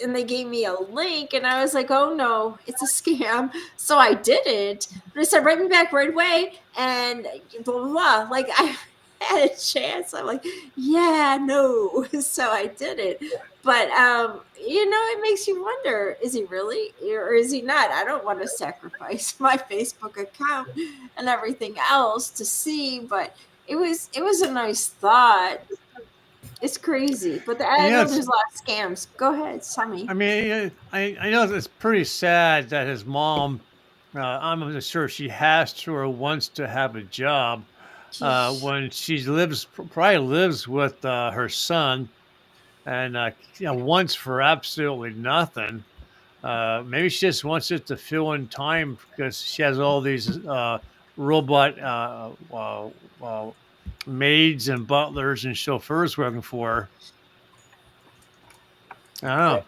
and they gave me a link, and I was like, oh no, it's a scam. So I didn't. But it said, write me back right away, and blah, blah, blah. Like, I had a chance. I'm like, yeah, no. So I did it. But it makes you wonder, is he really or is he not? I don't want to sacrifice my Facebook account and everything else to see, but it was a nice thought. It's crazy, but I Yeah, know it's. there's a lot of scams. Go ahead, tell me. I mean, I know it's pretty sad that his mom. I'm not sure she has to or wants to have a job Jeez. when she probably lives with her son, and wants for absolutely nothing. Maybe she just wants it to fill in time because she has all these robot maids and butlers and chauffeurs working for her. I don't I, know.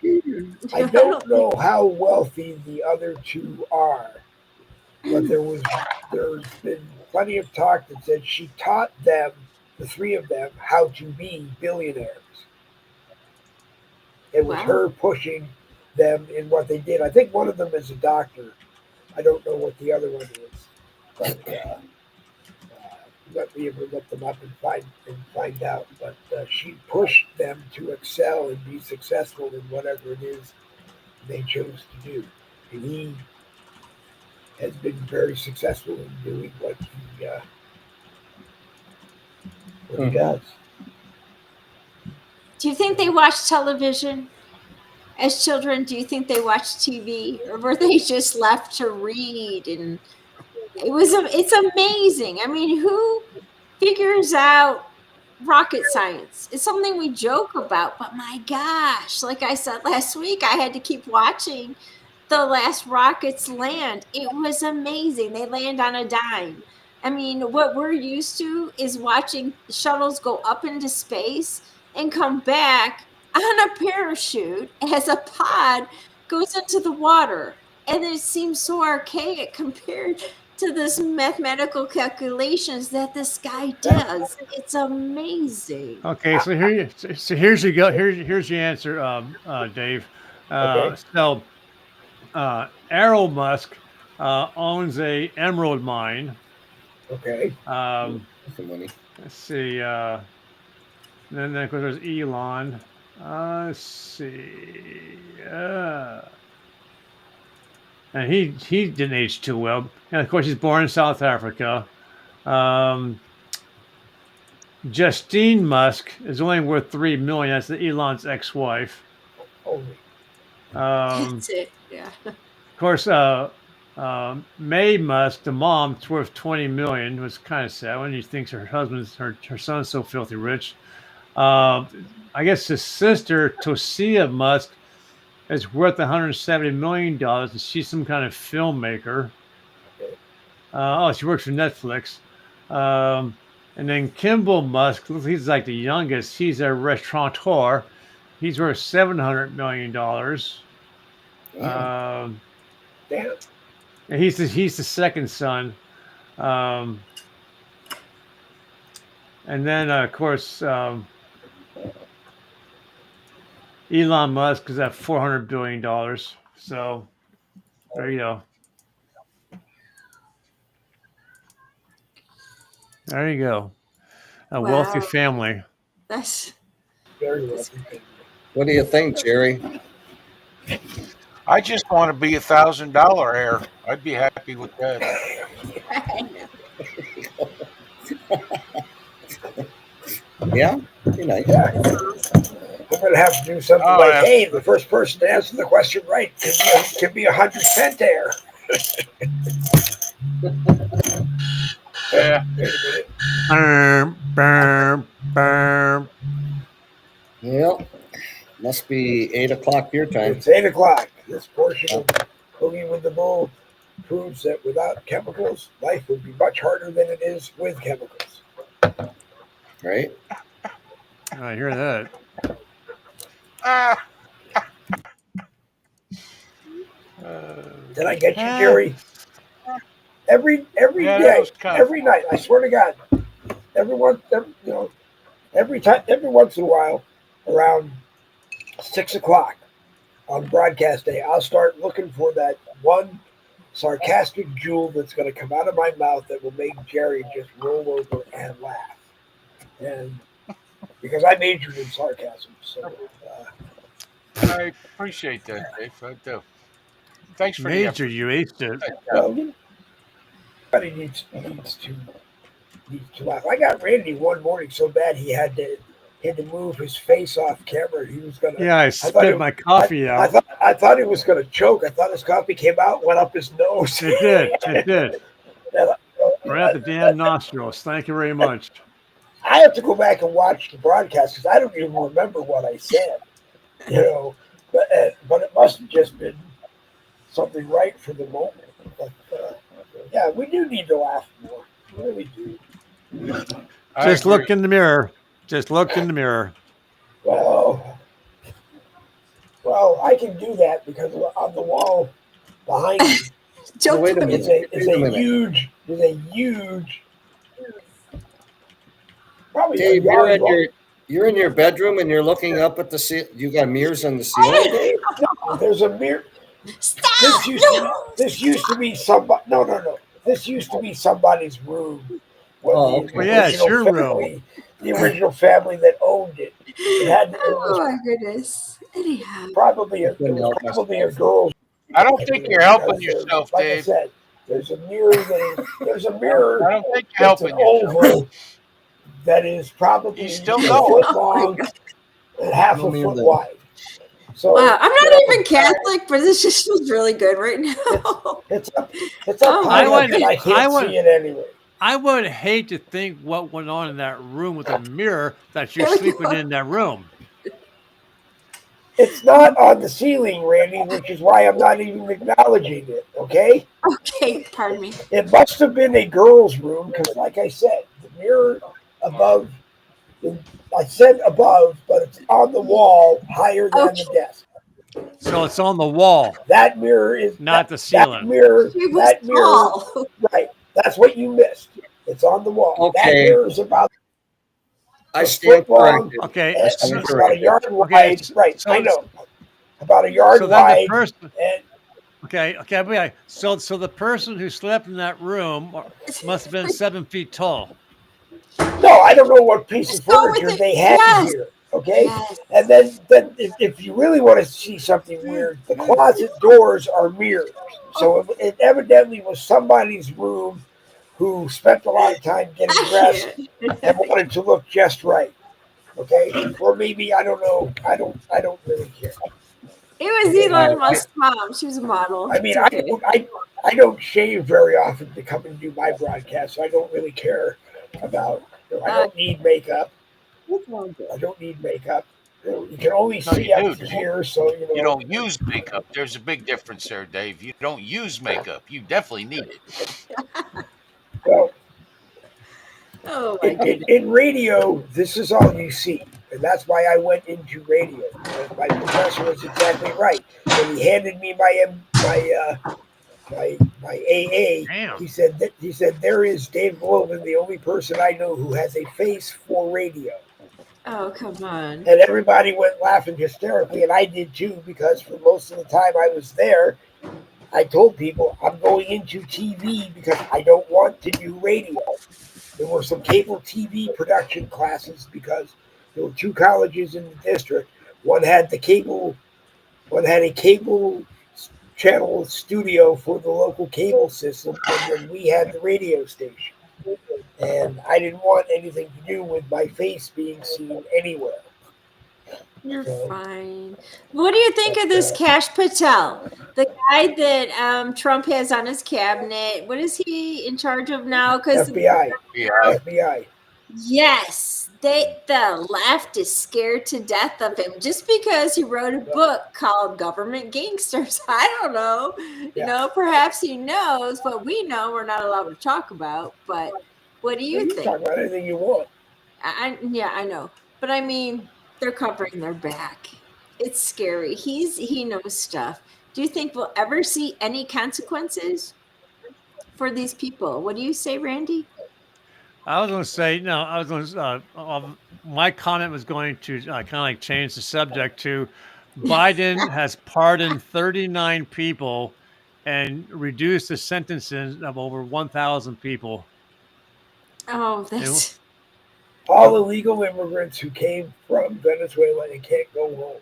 I I don't don't think. know how wealthy the other two are, but there's been plenty of talk that said she taught them, the three of them, how to be billionaires. It was Wow. her pushing them in what they did. I think one of them is a doctor. I don't know what the other one is, but let me ever look them up and find out. But she pushed them to excel and be successful in whatever it is they chose to do, and he has been very successful in doing what he Hmm. does. Do you think they watch television as children? Do you think they watched TV, or were they just left to read? And it's amazing. I mean, who figures out rocket science? It's something we joke about, but my gosh, like I said last week, I had to keep watching the last rockets land. It was amazing. They land on a dime. I mean, what we're used to is watching shuttles go up into space and come back on a parachute as a pod goes into the water. And it seems so archaic compared to this mathematical calculations that this guy does. It's amazing. Okay, so here's you go. Here's your answer, Dave. Okay. Errol Musk owns a emerald mine. Okay. Some money. Let's see. Then of course there's Elon. Let's see. And he didn't age too well. And of course he's born in South Africa. Justine Musk is only worth $3 million. That's Elon's ex-wife. Holy. That's it. Yeah. Of course, May Musk, the mom, is worth $20 million. It was kind of sad when she thinks her son's so filthy rich. I guess his sister, Tosia Musk, is worth $170 million, and she's some kind of filmmaker. She works for Netflix. And then Kimball Musk, he's like the youngest. He's a restaurateur. He's worth $700 million. Damn. And he's the second son. And then of course Elon Musk is at $400 billion. So there you go. There you go. A wealthy Wow. family. That's Very wealthy. What do you think, Jerry? I just want to be $1,000 heir. I'd be happy with that. Yeah, be nice. Yeah. We're going to have to do something Oh, like, yeah. hey, the first person to answer the question right can be 100% there. Yeah. Wait a minute. Well, must be 8 o'clock your time. It's 8 o'clock. This portion of Boogie with the Bull proves that without chemicals, life would be much harder than it is with chemicals. Right? I hear that. Did I get you, Jerry? Every Yeah, that day, was kind of every night. I swear to God, every once in a while, around 6 o'clock on broadcast day, I'll start looking for that one sarcastic jewel that's going to come out of my mouth that will make Jerry just roll over and laugh. And because I majored in sarcasm, so I appreciate that, Dave. I do. Thanks for the Major, effort. you aced it. well, everybody needs to laugh. I got Randy one morning so bad he had to move his face off camera. He was gonna. Yeah, I spit my coffee out. I thought he was gonna choke. I thought his coffee came out, went up his nose. It did. It did. And Right at the damn nostrils. Thank you very much. I have to go back and watch the broadcast because I don't even remember what I said. But it must have just been something right for the moment. But yeah, we do need to laugh more. We really do. Just look in the mirror. Just look in the mirror. Well, I can do that because on the wall behind me Don't wait a give me- minute. is a huge, probably Dave, a yard long. you're in your bedroom and you're looking up at the ceiling. You got mirrors on the ceiling, Dave? No, there's a mirror. Stop! This used to be somebody. No. This used to be somebody's room. Oh, okay. Well, yeah, it's your family, the original family that owned it. It Oh was my goodness. Anyhow. probably a girl's. I don't think you're helping Because yourself, like Dave. I said, there's a mirror. There's a mirror. I don't think you're That's helping an yourself. oval that is probably You still a going. foot long and half a No, me foot either. wide. So Wow, I'm not even Catholic, but this just feels really good right now. It's up Oh, high I up that I can't would- see it anyway. I would hate to think what went on in that room with the mirror that you're There we sleeping go. in that room. It's not on the ceiling, Randy, which is why I'm not even acknowledging it. Okay, Okay, pardon me. it must have been a girl's room because, like I said, the mirror above. I said above, but it's on the wall higher than the desk. So it's on the wall, That mirror is not the that ceiling. mirror. She was That mirror, tall. right? That's what you missed. It's on the wall. That Okay, mirror is about I a stand foot long. corrected. Okay. I And stand it's about a corrected. yard Okay. wide. Right? I So know. About a yard so then the wide. person. And Okay. So the person who slept in that room must have been 7 feet tall. no, I don't know what piece of Let's go with furniture it. they had Yes. here. Okay, Yes. and then if you really want to see something weird, the closet doors are mirrors. So it evidently was somebody's room who spent a lot of time getting I dressed can't. and wanted to look just right. Okay, or maybe I don't know. I don't really care. It was Okay, I, Elon Musk's mom. She was a model. I It's mean okay. I don't shave very often to come and do my broadcast, so I don't really care about. I Uh, don't need makeup. it's all good. I don't need makeup. You can only No, you see up do, to Dave. here, so You don't use makeup. There's a big difference there, Dave. You don't use makeup. You definitely need it. well, Oh my goodness. in radio, this is all you see, and that's why I went into radio. My professor was exactly right. When he handed me my AA, Damn. he said there is Dave Goldman, the only person I know who has a face for radio. Oh, come on. And everybody went laughing hysterically, and I did too, because for most of the time I was there, I told people I'm going into TV because I don't want to do radio. There were some cable TV production classes because there were two colleges in the district. One had one had a cable channel studio for the local cable system, and then we had the radio station. And I didn't want anything to do with my face being seen anywhere. You're So, fine. What do you think but of this Cash Patel? The guy that Trump has on his cabinet. What is he in charge of now? Because FBI, Yeah. FBI. yes, the left is scared to death of him just because he wrote a book called Government Gangsters. I don't know. Yeah. Perhaps he knows what we know we're not allowed to talk about, but what do Well, you you can think? talk about anything you want. Yeah, I know. But I mean, they're covering their back. It's scary. He knows stuff. Do you think we'll ever see any consequences for these people? What do you say, Randy? I was going to say no. I was going to. My comment was going to kind of like change the subject to Biden has pardoned 39 people and reduced the sentences of over 1,000 people. Oh, And that's All illegal immigrants who came from Venezuela and can't go home.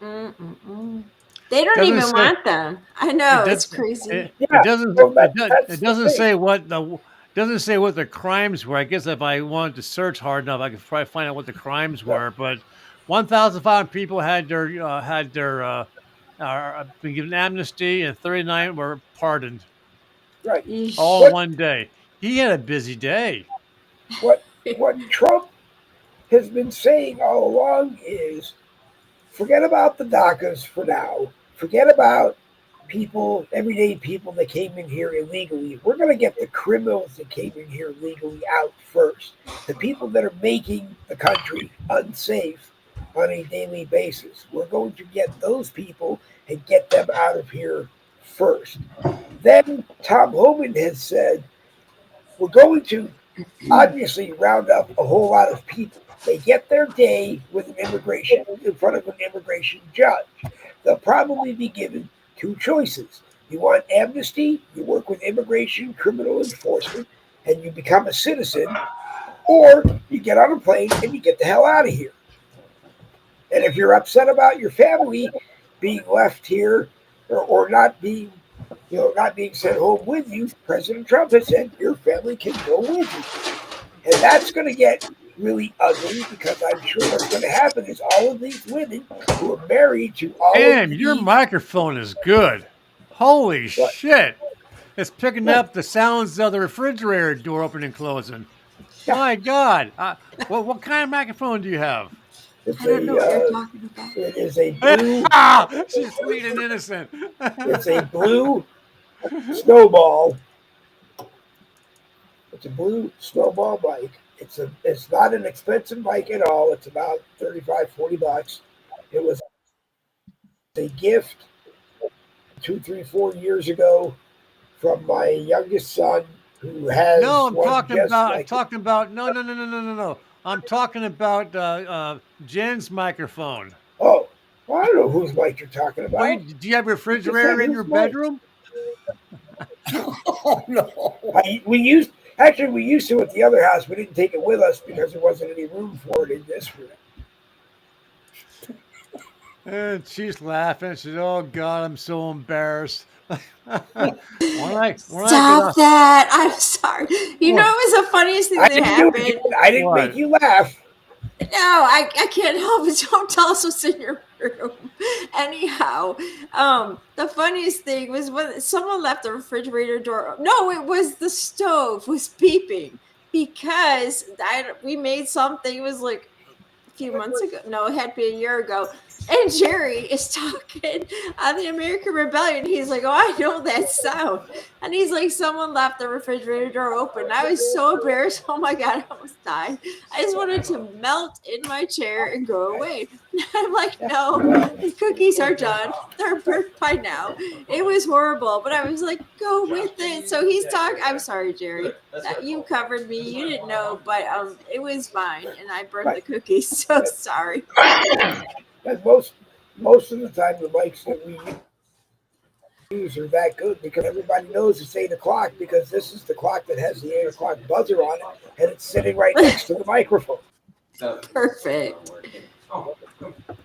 mm-mm-mm. They don't doesn't even say want them. I it know does it's crazy. it Yeah, doesn't well, it that's the doesn't thing. say what the doesn't say what the crimes were. I guess if I wanted to search hard enough, I could probably find out what the crimes No, were. But 1,005 people had their been given amnesty, and 39 were pardoned right. all in Yeesh. What one day. He had a busy day. what what Trump has been saying all along is forget about the DACAs for now. Forget about everyday people that came in here illegally. We're going to get the criminals that came in here legally out first. The people that are making the country unsafe on a daily basis. We're going to get those people and get them out of here first. Then Tom Homan has said, we're going to obviously round up a whole lot of people. They get their day with an immigration in front of an immigration judge. They'll probably be given two choices. You want amnesty, you work with immigration criminal enforcement, and you become a citizen, or you get on a plane and you get the hell out of here. And if you're upset about your family being left here or not being not being sent home with you, President Trump has said your family can go with you. And that's going to get really ugly because I'm sure what's going to happen is all of these women who are married to all of Damn, your these, microphone is good. Holy what, shit! It's picking yeah, up the sounds of the refrigerator door opening and closing. yeah, My God! What kind of microphone do you have? it's I don't know what you're a, talking about. it is a blue, She's sweet and innocent. it's a blue snowball. It's a blue snowball bike. It's not an expensive bike at all. It's about 35, $40. It was a gift 2, 3, 4 years ago from my youngest son, who No, has I'm one talking just about. I'm like it. talking about. No, no, no, no, no, no, no. I'm talking about Jen's microphone. Oh, well, I don't know whose mic you're talking Well, about. do you have a You just said refrigerator in your whose mic? bedroom? Oh no. We used to at the other house. We didn't take it with us because there wasn't any room for it in this room. And she's laughing. She says, "Oh God, I'm so embarrassed." when I get Stop up, that. I'm sorry. You know, what? it was the funniest thing I that didn't do it happened. again. I didn't make What? you laugh. No, I can't help it. Don't tell us what's in your room. Anyhow, the funniest thing was when someone left the refrigerator door. No, it was the stove was beeping because we made something. It was like a few months ago. No, it had to be a year ago. And Jerry is talking on the American Rebellion. He's like, "Oh, I know that sound." And he's like, "Someone left the refrigerator door open." I was so embarrassed. Oh my God, I almost died. I just wanted to melt in my chair and go away. I'm like, "No, the cookies are done. They're burnt by now." It was horrible, but I was like, "Go with it." So he's talking. I'm sorry, Jerry. That you covered me. You didn't know, but it was mine, and I burnt the Right. cookies. So sorry. And most of the time, the mics that we use are that good because everybody knows it's 8 o'clock because this is the clock that has the 8 o'clock buzzer on it, and it's sitting right next to the microphone. Perfect.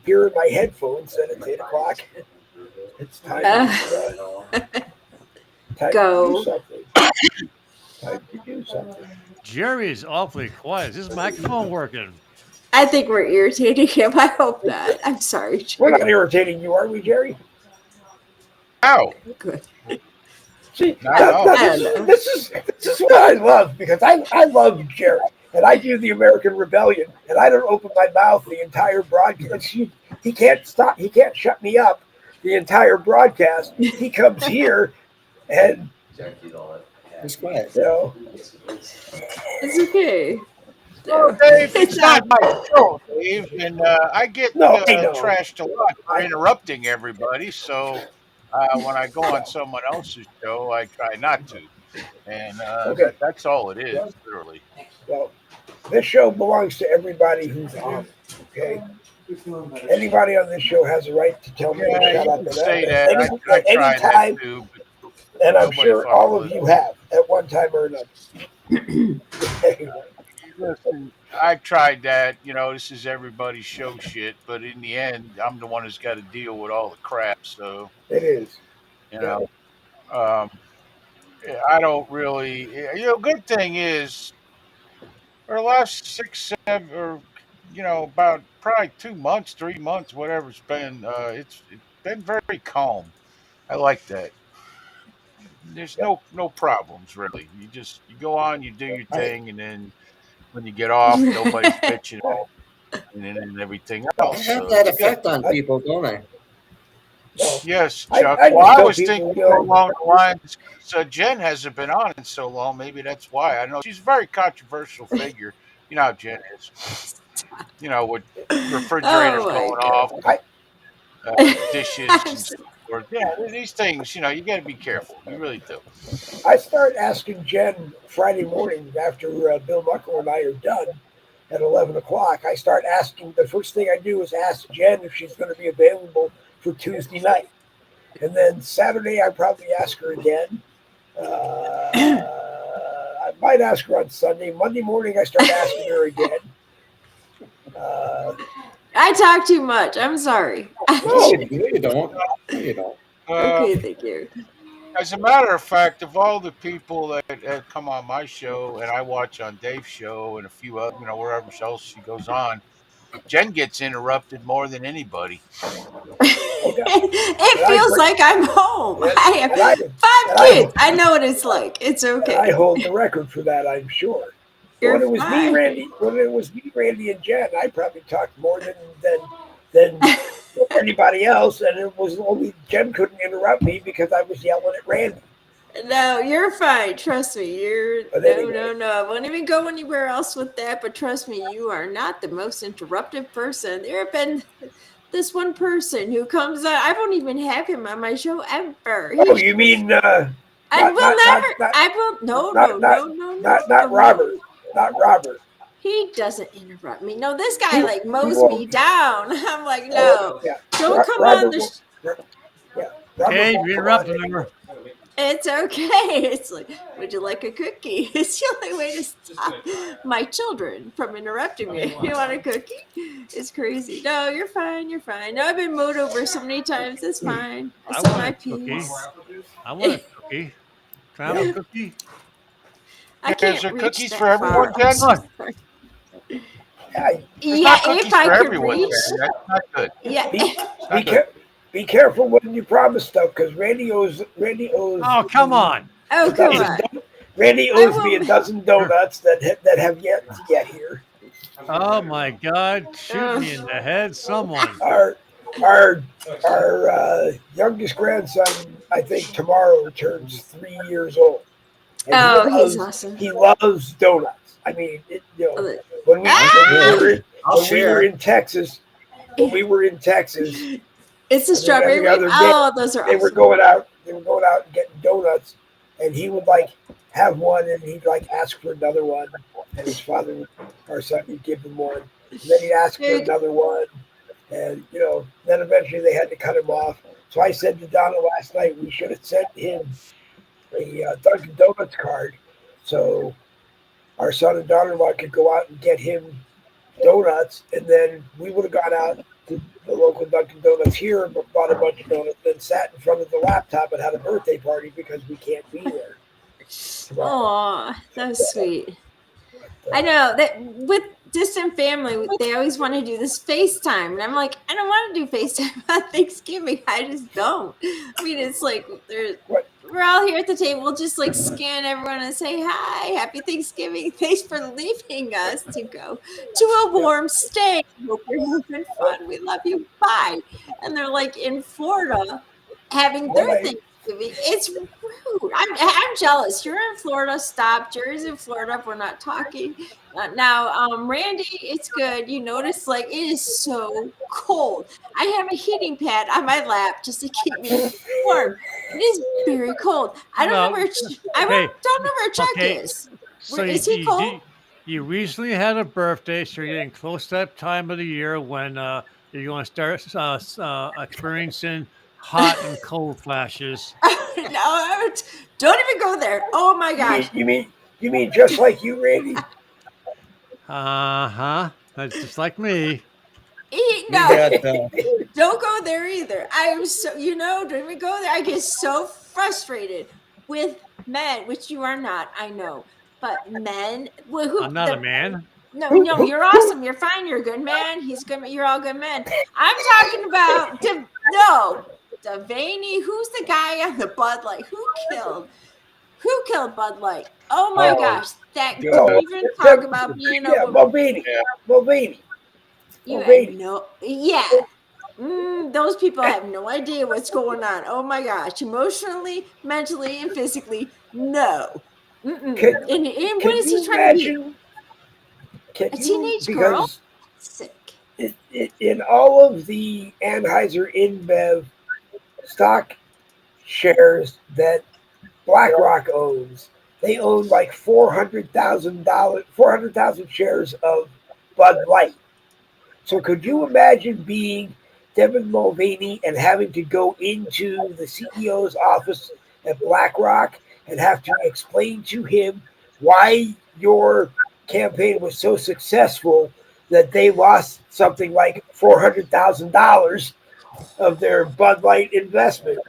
Here in my headphones that it's 8 o'clock. It's time time to do Go. something. Time to do something. Jerry is awfully quiet. Is his microphone working? I think we're irritating him. I hope not. I'm sorry, We're Jerry. not irritating you, are we, Jerry? Ow! Good. See, Not at all. this is what I love because I love Jerry and I do the American Rebellion and I don't open my mouth the entire broadcast. He can't stop. He can't shut me up the entire broadcast. He comes here and It's quiet. you know It's okay. Well, Dave, it's not my show, Dave, and I get no, I know. trashed a lot for interrupting everybody. So when I go on someone else's show, I try not to, and Okay, that's all it is, literally. well, this show belongs to everybody who's on it. Okay, anybody on this show has a right to tell me to Yeah, shut you up can at, say at that. any I at any try that time, too, but and I'm nobody sure fucking all of listens. you have at one time or another. Anyway, Listen, I've tried that. You know, this is everybody's show shit, but in the end, I'm the one who's got to deal with all the crap. So, it is. you Yeah. know, um, I don't really. Good thing is, for the last 6, 7, or about probably 2 months, 3 months, whatever it's been, it's been very calm. I like that. There's Yep. no problems really. You go on, you do your I thing, and then when you get off, nobody's bitching yeah. and everything I else. have So that it's good. effect on I people, don't I? well, Yes, I Chuck. I Well, just I tell was people, thinking more along the lines. So Jen hasn't been on in so long. Maybe that's why. I know she's a very controversial figure. You know how Jen is. With refrigerators Oh going my off, I dishes god. and so forth. Yeah, these things. You got to be careful. You really do. I start asking Jen Friday morning after Bill Muckle and I are done at 11 o'clock. I start asking. The first thing I do is ask Jen if she's going to be available for Tuesday night, and then Saturday I probably ask her again. I might ask her on Sunday. Monday morning I start asking her again. Uh, I talk too much. I'm sorry. No, no, you don't. No, you don't. Uh, Okay, thank you. as a matter of fact, of all the people that come on my show and I watch on Dave's show and a few other, wherever else she goes on, Jen gets interrupted more than anybody. oh God, and It I feels bring like I'm home. I have and I 5 kids. I know what it's like. It's and I okay. hold the record for that. I'm sure. But You're fine. When it was me, Randy, and Jen, I probably talked more than anybody else, and it was only Jen couldn't interrupt me because I was yelling at Randy. No, you're fine. Trust me. But No, anyway, no, no. I won't even go anywhere else with that. But trust me, you are not the most interruptive person. There have been this one person who comes on. I won't even have him on my show ever. Oh, you mean I not will not never. not I will. No, not no, not no, no, no, not no. Robert, not Robert. He doesn't interrupt me. No, this guy He like he mows me won't. down. I'm like, Oh no, yeah, don't come on Robert the. won't. Yeah, Robert Okay, won't you come on interrupted anymore. her. It's okay. It's like, would you like a cookie? It's the only way to stop my children from interrupting me. You want a cookie? It's crazy. No, you're fine. You're fine. No, I've been mowed over so many times. It's fine. I I said want my a cookie. piece. I want a cookie. Can I have a Yeah. cookie? I Is can't there reach cookies for that far. everyone, I'm Jen? so Look, sorry. Yeah, There's Yeah, not if cookies I for could everyone, reach. Jen. That's not good. Yeah. be It's be not good. care, be careful when you promise stuff because Randy owes oh come me on. Oh, a come dozen. on. Randy I owes me a will. dozen donuts that have yet to get here. Oh my God! Shoot Uh, me in the head, someone. Our our our youngest grandson, I think tomorrow turns 3 years old, and oh, he's awesome. he loves donuts. I mean, when we That's when we Ah! good. were I'll when we were share. in Texas, when we were in Texas, It's a I think strawberry every wave. other day Oh, those are they were awesome. going out. They were going out and getting donuts, and he would like have one, and he'd like ask for another one, and his father, our son, would give him one, and then he'd ask for Dude, another one, and then eventually they had to cut him off. So I said to Donna last night, we should have sent him a Dunkin' Donuts card, so our son and daughter-in-law could go out and get him donuts, and then we would have gone out to the local Dunkin' Donuts here and bought a bunch of donuts, then sat in front of the laptop and had a birthday party because we can't be there tomorrow. aw, that was sweet. But, I know that with distant family, they always want to do this FaceTime. And I'm like, I don't want to do FaceTime on Thanksgiving. I just don't. I mean, it's like what? we're all here at the table. We'll just like scan everyone and say, hi, happy Thanksgiving. Thanks for leaving us to go to a warm stay. Hope you're having fun. We love you. Bye. And they're like in Florida having What their I Thanksgiving. It's rude. I'm jealous. You're in Florida. Stop. Jerry's in Florida. We're not talking. Now, Randy, it's good. You notice, like, it is so cold. I have a heating pad on my lap just to keep me warm. It is very cold. I don't know Well, where hey, don't know where Chuck okay. is. So Is he cold? you recently had a birthday, so you're getting close to that time of the year when you're going to start experiencing hot and cold flashes. No, don't even go there. Oh my you mean gosh. you mean just like you, Randy? Uh-huh. That's just like me. We No, had don't go there either. I am so don't even go there. I get so frustrated with men, which you are not, I know, but men who I'm not a man. no, Who, no, who, you're who, awesome. You're fine. You're a good man. He's good. You're all good men. I'm talking about Devaney. Who's the guy on the Bud Light? Who killed Bud Light? Oh my oh, gosh! That don't oh, even talk about being a yeah, woman. Yeah. Mulvaney. You had Mulvaney. no, yeah. Those people have no idea what's going on. Oh my gosh, emotionally, mentally, and physically, no. Can, And what can is he you trying to be? imagine? Can A you teenage girl? because Sick. in all of the Anheuser InBev stock shares that BlackRock owns, they own like $400,000, 400,000 shares of Bud Light. So could you imagine being Devin Mulvaney and having to go into the CEO's office at BlackRock and have to explain to him why your campaign was so successful that they lost something like $400,000 of their Bud Light investment,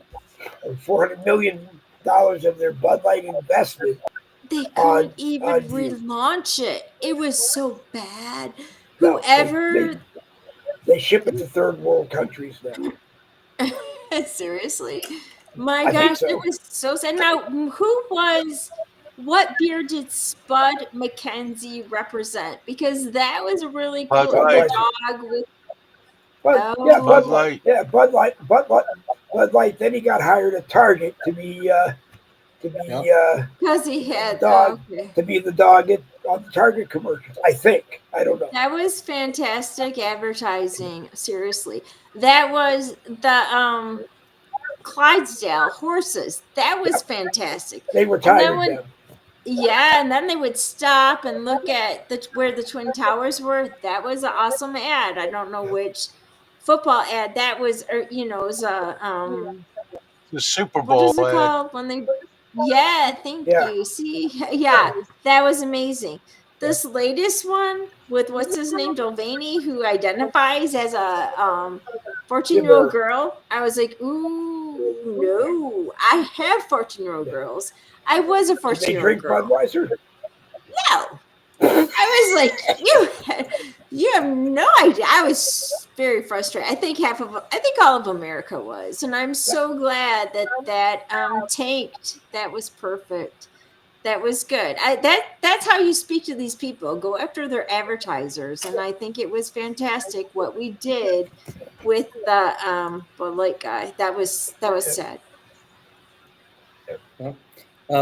or $400 million of their Bud Light investment They on couldn't even on you? relaunch it. It was so bad. No, Whoever they ship it to third world countries now. seriously, my I think gosh, it so. was so sad. Now, what beer did Spud McKenzie represent? Because that was really Bud cool. The Light. dog with Yeah, Bud oh Light. Bud Light. Then he got hired at Target to be to be Yep. Because he had, dog okay. to be the dog on the Target commercials. I think. I don't know. That was fantastic advertising. Seriously. That was the Clydesdale horses. That was Yep. fantastic. They And then retired when them. yeah, and then they would stop and look at where the twin towers were. That was an awesome ad. I don't know which football ad that was, or it was a The Super what Bowl is it ad. called when they yeah, thank Yeah. you. See, yeah, that was amazing. This latest one with what's his name, Dolvany, who identifies as a 14-year-old Gibber. girl. I was like, ooh, no. I have 14-year-old girls. I was a Did they 14-year-old drink girl. Budweiser? No. I was like, you have no idea. I was very frustrated. I think all of America was, and I'm so glad that tanked. That was perfect. That was good. That's how you speak to these people. Go after their advertisers, and I think it was fantastic what we did with the Bud Light guy. That was sad.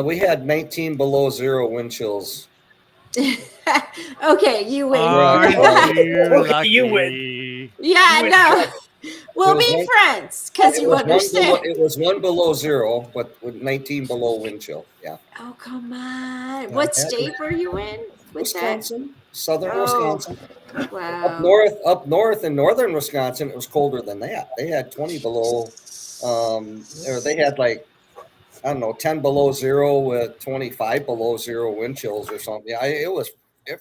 We had 19 below zero wind chills. Okay, you win. Right. Aren't you Okay, you win. lucky? Yeah, You win, no. Chuck. It We'll was be one. friends because It you was one below. understand. It was one below zero, but with 19 below wind chill. Yeah. Oh, come on. Yeah. What state were you in with that? Wisconsin, southern Oh, Wisconsin. wow. Up north in northern Wisconsin, it was colder than that. They had 20 below, or they had like, I don't know, 10 below zero with 25 below zero wind chills or something. Yeah, it was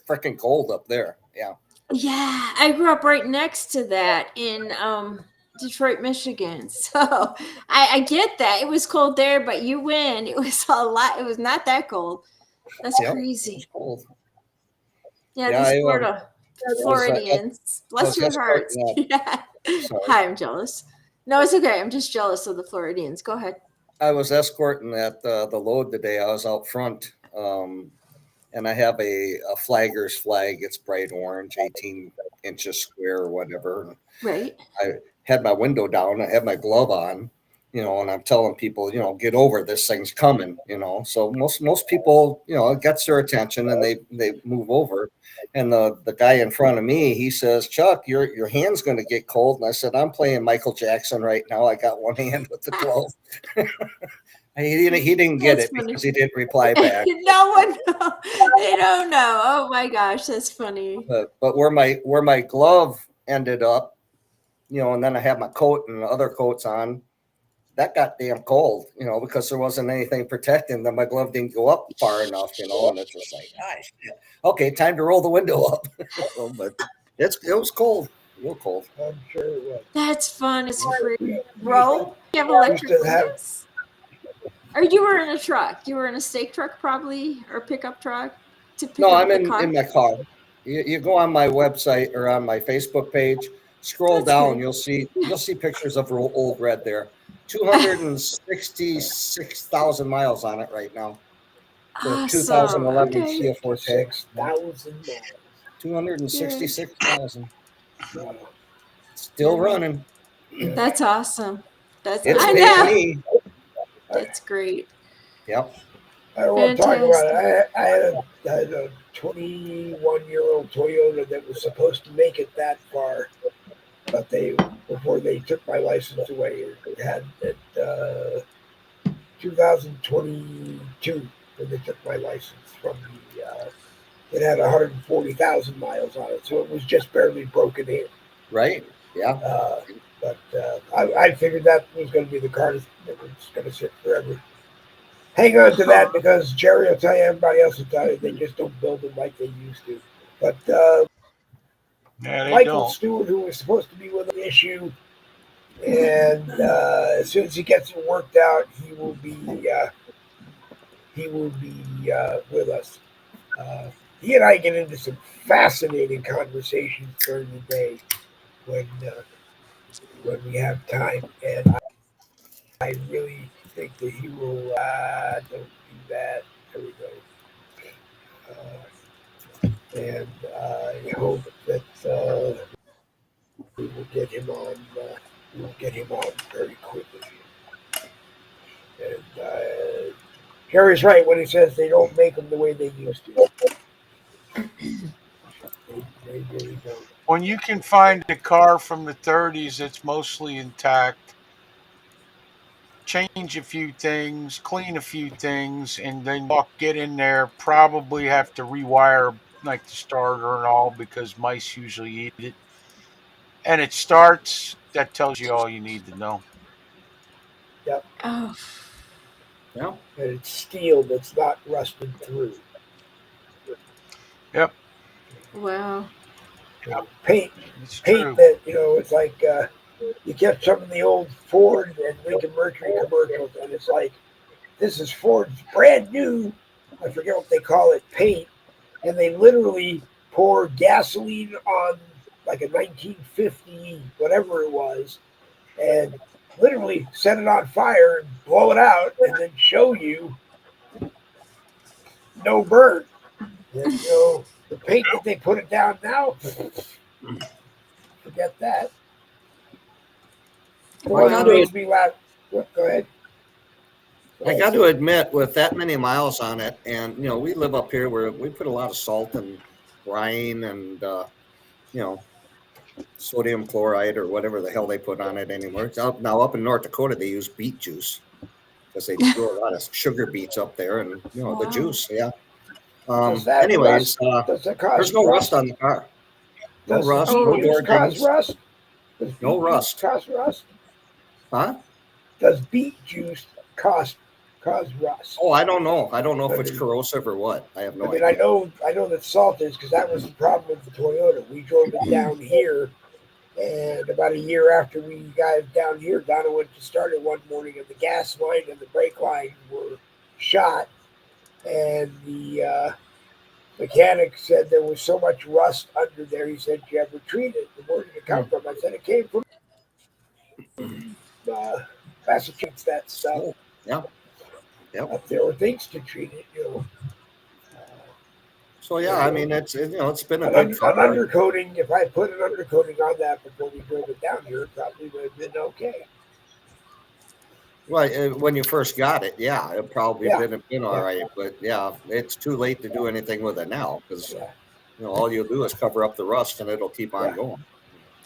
freaking cold up there. Yeah. Yeah, I grew up right next to that in Detroit, Michigan. So I get that. It was cold there, but you win. It was a lot. It was not that cold. That's Yep. It was crazy. cold. Yeah, Yeah, these was Floridians. I Bless was your hearts. escorting Yeah. sorry. Hi, I'm jealous. No, it's okay. I'm just jealous of the Floridians. Go ahead. I was escorting at the load today. I was out front, and I have a flagger's flag. It's bright orange, 18 inches square or whatever. Right. I had my window down. I had my glove on, and I'm telling people, get over this thing's coming, So most people, it gets their attention and they move over. And the guy in front of me, he says, "Chuck, your hand's going to get cold." And I said, "I'm playing Michael Jackson right now. I got one hand with the glove." He didn't get That's it funny. because he didn't reply back. No one know. They don't know. Oh my gosh, that's funny. But where my glove ended up, and then I had my coat and other coats on. That got damn cold, because there wasn't anything protecting them. My glove didn't go up far enough, and it's just like, shit. Okay, time to roll the window up. But it was cold, real cold. I'm sure it was. That's fun. It's free. We Roll. You have used electric to have windows? Or you were in a truck. You were in a steak truck probably, or pickup truck to pick No, up I'm the in car. my car. You go on my website or on my Facebook page, scroll That's down, good. you'll see pictures of old red there. 266,000 miles on it right now. The Awesome. 2011 Okay. Kia Forte. 6,000 miles. 266,000. Wow. Still running. That's awesome. It's I paid know. me. That's great. Yep. I don't want to talk about Fantastic. it. I had a 21-year-old Toyota that was supposed to make it that far, but before they took my license away, it had it 2022 when they took my license from the. It had 140,000 miles on it, so it was just barely broken in. Right. Yeah. But I figured that was going to be the car that was going to sit forever. Hang on to that because Jerry will tell you, everybody else will tell you, they just don't build them like they used to. But Yeah, they Michael don't. Stewart, who was supposed to be with an issue, and as soon as he gets it worked out, he will be with us. He and I get into some fascinating conversations during the day when we have time, and I really think that he will. Don't do that. There we go. And I hope that we will get him on. We will get him on very quickly. And Jerry's right when he says they don't make them the way they used to. They really don't. When you can find a car from the 30s that's mostly intact, change a few things, clean a few things, and then get in there, probably have to rewire like the starter and all because mice usually eat it. And it starts, that tells you all you need to know. Yep. Oh, Yeah. And it's steel that's not rusted through. Yep, wow. Paint, it's paint true. that it's like you get some of the old Ford and Lincoln Mercury commercials, and it's like this is Ford's brand new. I forget what they call it, paint, and they literally pour gasoline on like a 1950 whatever it was, and literally set it on fire and blow it out, and then show you no burn. And, the paint that they put it down now, forget that. The Well, one that makes me laugh. Go ahead. I got to admit, with that many miles on it, and we live up here where we put a lot of salt and brine and you know, sodium chloride or whatever the hell they put on it anymore. Now up in North Dakota, they use beet juice because they grow a lot of sugar beets up there, and the Wow. juice. Yeah. Does that Anyways, rust? Does it cause there's no rust rust? on the car. No Does rust. beet No Oh, juice door cause dings. rust? Does No beet juice rust. cause rust? Huh? Does beet juice cause rust? Oh, I don't know. I don't know I if it's mean, corrosive or what. I have I no mean, I idea. know that salt is because that was the problem with the Toyota. We drove it down here, and about a year after we got it down here, Donna went to start it one morning, and the gas line and the brake line were shot, and the mechanic said there was so much rust under there. He said, "You ever treat it? Where did it come Hmm. from?" I said, "It came from uh, Massachusetts. That stuff. Oh, yeah. Yep. If there were things to treat it. So yeah, There I you mean, it's been a An, good an car. undercoating. If I put an undercoating on that before we drove it down here, it probably would have been okay. Well, when you first got it, yeah, it probably Yeah, been all yeah, right. But yeah, it's too late to do anything with it now because yeah, all you'll do is cover up the rust and it'll keep on yeah. going.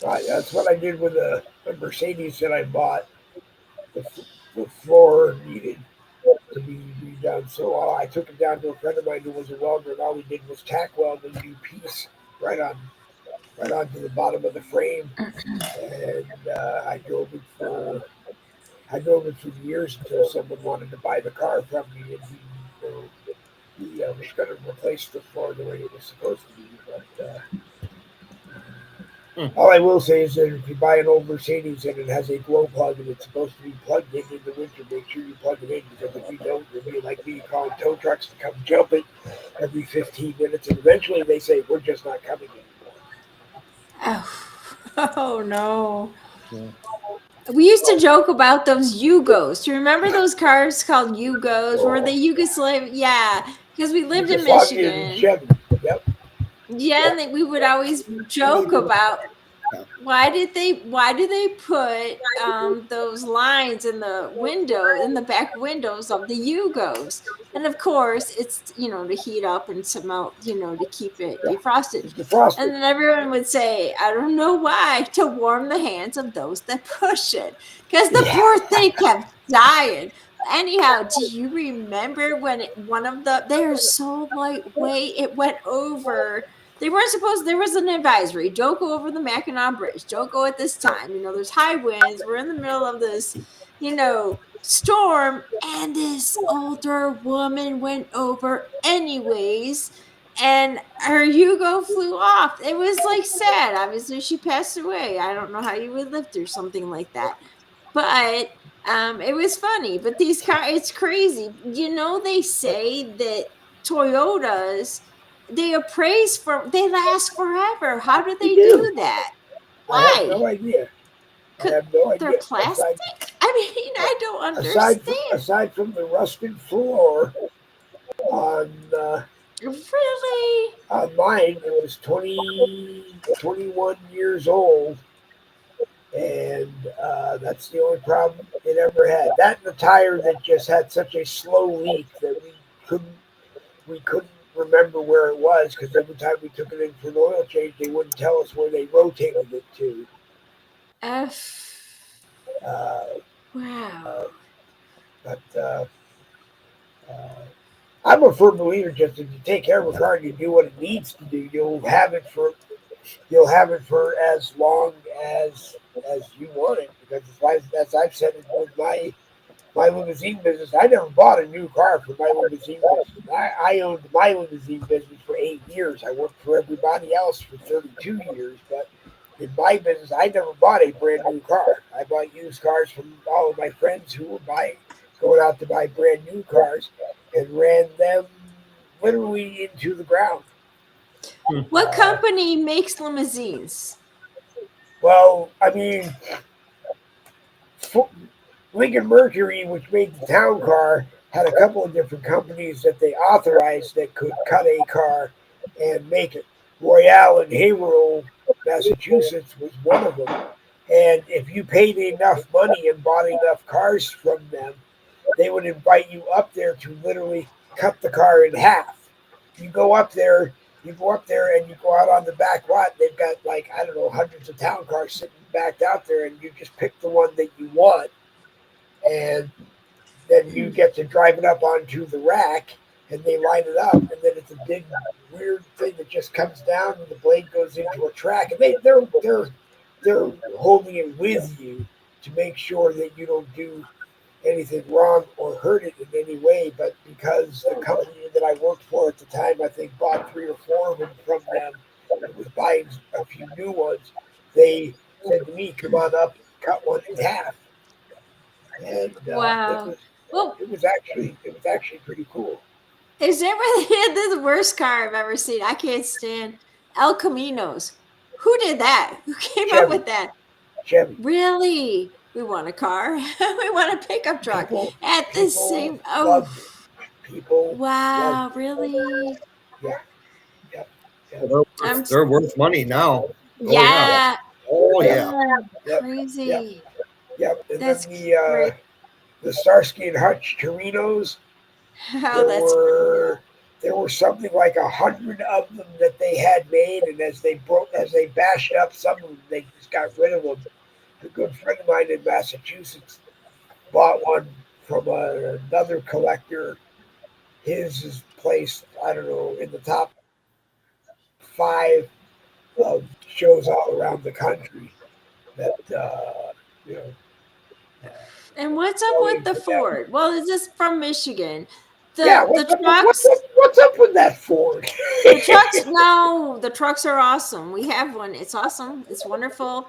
Right, that's what I did with the Mercedes that I bought. The, the floor needed to be redone, so I took it down to a friend of mine who was a welder, and all we did was tack weld a new piece right on right onto the bottom of the frame, and I drove it for years until someone wanted to buy the car from me, and he was going to replace the floor the way it was supposed to be. But Hmm. all I will say is that if you buy an old Mercedes and it has a glow plug and it's supposed to be plugged in the winter, make sure you plug it in because if you don't, you'll be like me calling tow trucks to come jump it every 15 minutes, and eventually they say we're just not coming anymore. Oh, oh no. Yeah. We used to joke about those Yugos. Do you remember those cars called Yugos? Were they Oh, Yugoslav? Yeah, because we lived in Yugoslavian Michigan. Chevy. Yep. Yeah, and we would always joke about Yeah. why do they put those lines in the window in the back windows of the Yugos? And of course, it's to heat up and to melt, to keep it Yeah. defrosted. It's defrosted. And then everyone would say, "I don't know why," to warm the hands of those that push it, because the Yeah. poor thing kept dying. Anyhow, do you remember when one of they are so lightweight, it went over. They weren't supposed. There was an advisory: don't go over the Mackinac Bridge. Don't go at this time. There's high winds. We're in the middle of this, storm, and this older woman went over anyways, and her Hugo flew off. It was like sad. Obviously, she passed away. I don't know how you would live through something like that, but it was funny. But these cars, it's crazy. They say that Toyotas they last forever. How do They they do. do that? I have Why? no idea. I Could have no they're idea. plastic? I mean, I don't understand. Aside from the rusted floor on Really? on mine, it was 21 years old, and that's the only problem it ever had. That and the tire that just had such a slow leak that we couldn't remember where it was because every time we took it in for an oil change, they wouldn't tell us where they rotated it to. F. Uh, Wow. but uh, I'm a firm believer just if you take care of a car and you do what it needs to do, you'll have it for as long as you want it. Because as I've said it with my limousine business, I never bought a new car for my limousine business. I owned my limousine business for 8 years. I worked for everybody else for 32 years, but in my business, I never bought a brand new car. I bought used cars from all of my friends who were going out to buy brand new cars, and ran them literally into the ground. What Uh, company makes limousines? well, I mean, Lincoln Mercury, which made the town car, had a couple of different companies that they authorized that could cut a car and make it. Royale in Haverhill, Massachusetts, was one of them. And if you paid enough money and bought enough cars from them, they would invite you up there to literally cut the car in half. You go up there, you go up there, and you go out on the back lot. They've got like I don't know hundreds of town cars sitting backed out there, and you just pick the one that you want, and then you get to drive it up onto the rack, and they line it up, and then it's a big weird thing that just comes down, and the blade goes into a track, and they're holding it with you to make sure that you don't do anything wrong or hurt it in any way. But because the company that I worked for at the time, I think bought 3 or 4 of them from them, and was buying a few new ones, they said to me, "Come on up, cut one in half." And it Wow. was Well, it was actually pretty cool. is that the worst car I've ever seen? I can't stand El Caminos. Who did that? Who came up Chevy, with that? Chevy. Really? We want a car. We want a pickup truck. People At the people same. Oh, loved it. People loved wow. it. Really? Yeah, yeah, yeah, Well, I'm. they're worth money now. Oh yeah. yep, Yeah. Oh yep, yeah. Oh, yep, yep, crazy. yep. And then That's great. the Starsky and Hutch Torinos. Oh, There that's cool. were there were something like 100 of them that they had made, and as they bashed up some of them, they just got rid of them. A good friend of mine in Massachusetts bought one from another collector. His is placed, I don't know, in the top 5 of shows all around the country that you know And what's up go with the into them. Ford? Well, is this from Michigan? Yeah, The what's trucks. up? What's up with that Ford? The trucks. No, the trucks are awesome. We have one. It's awesome. It's wonderful.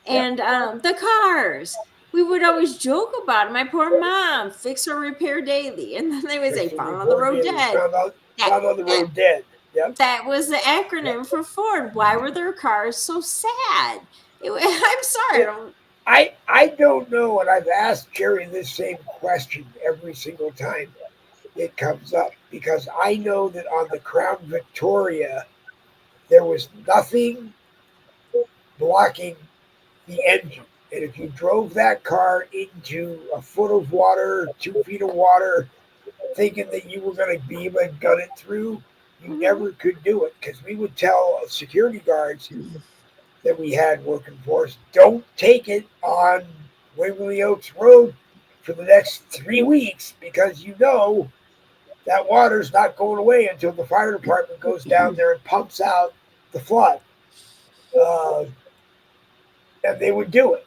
Yeah, And the cars. We would always joke about it. My poor mom, fix or repair daily, and then they would say, fixed and "Found on the report road daily. dead." That Found on the road dead. Yep, that was the yep. acronym for Ford. Why were their cars so sad? I'm sorry. I It, don't. I don't know, and I've asked Jerry this same question every single time it comes up because I know that on the Crown Victoria there was nothing blocking the engine. And if you drove that car into a foot of water, 2 feet of water, thinking that you were going to be able to gun it through, you Mhm. never could do it because we would tell security guards that we had working for us, don't take it on Waverly Oaks Road for the next 3 weeks because you know that water's not going away until the fire department goes down there and pumps out the flood. Uh, and they would do it.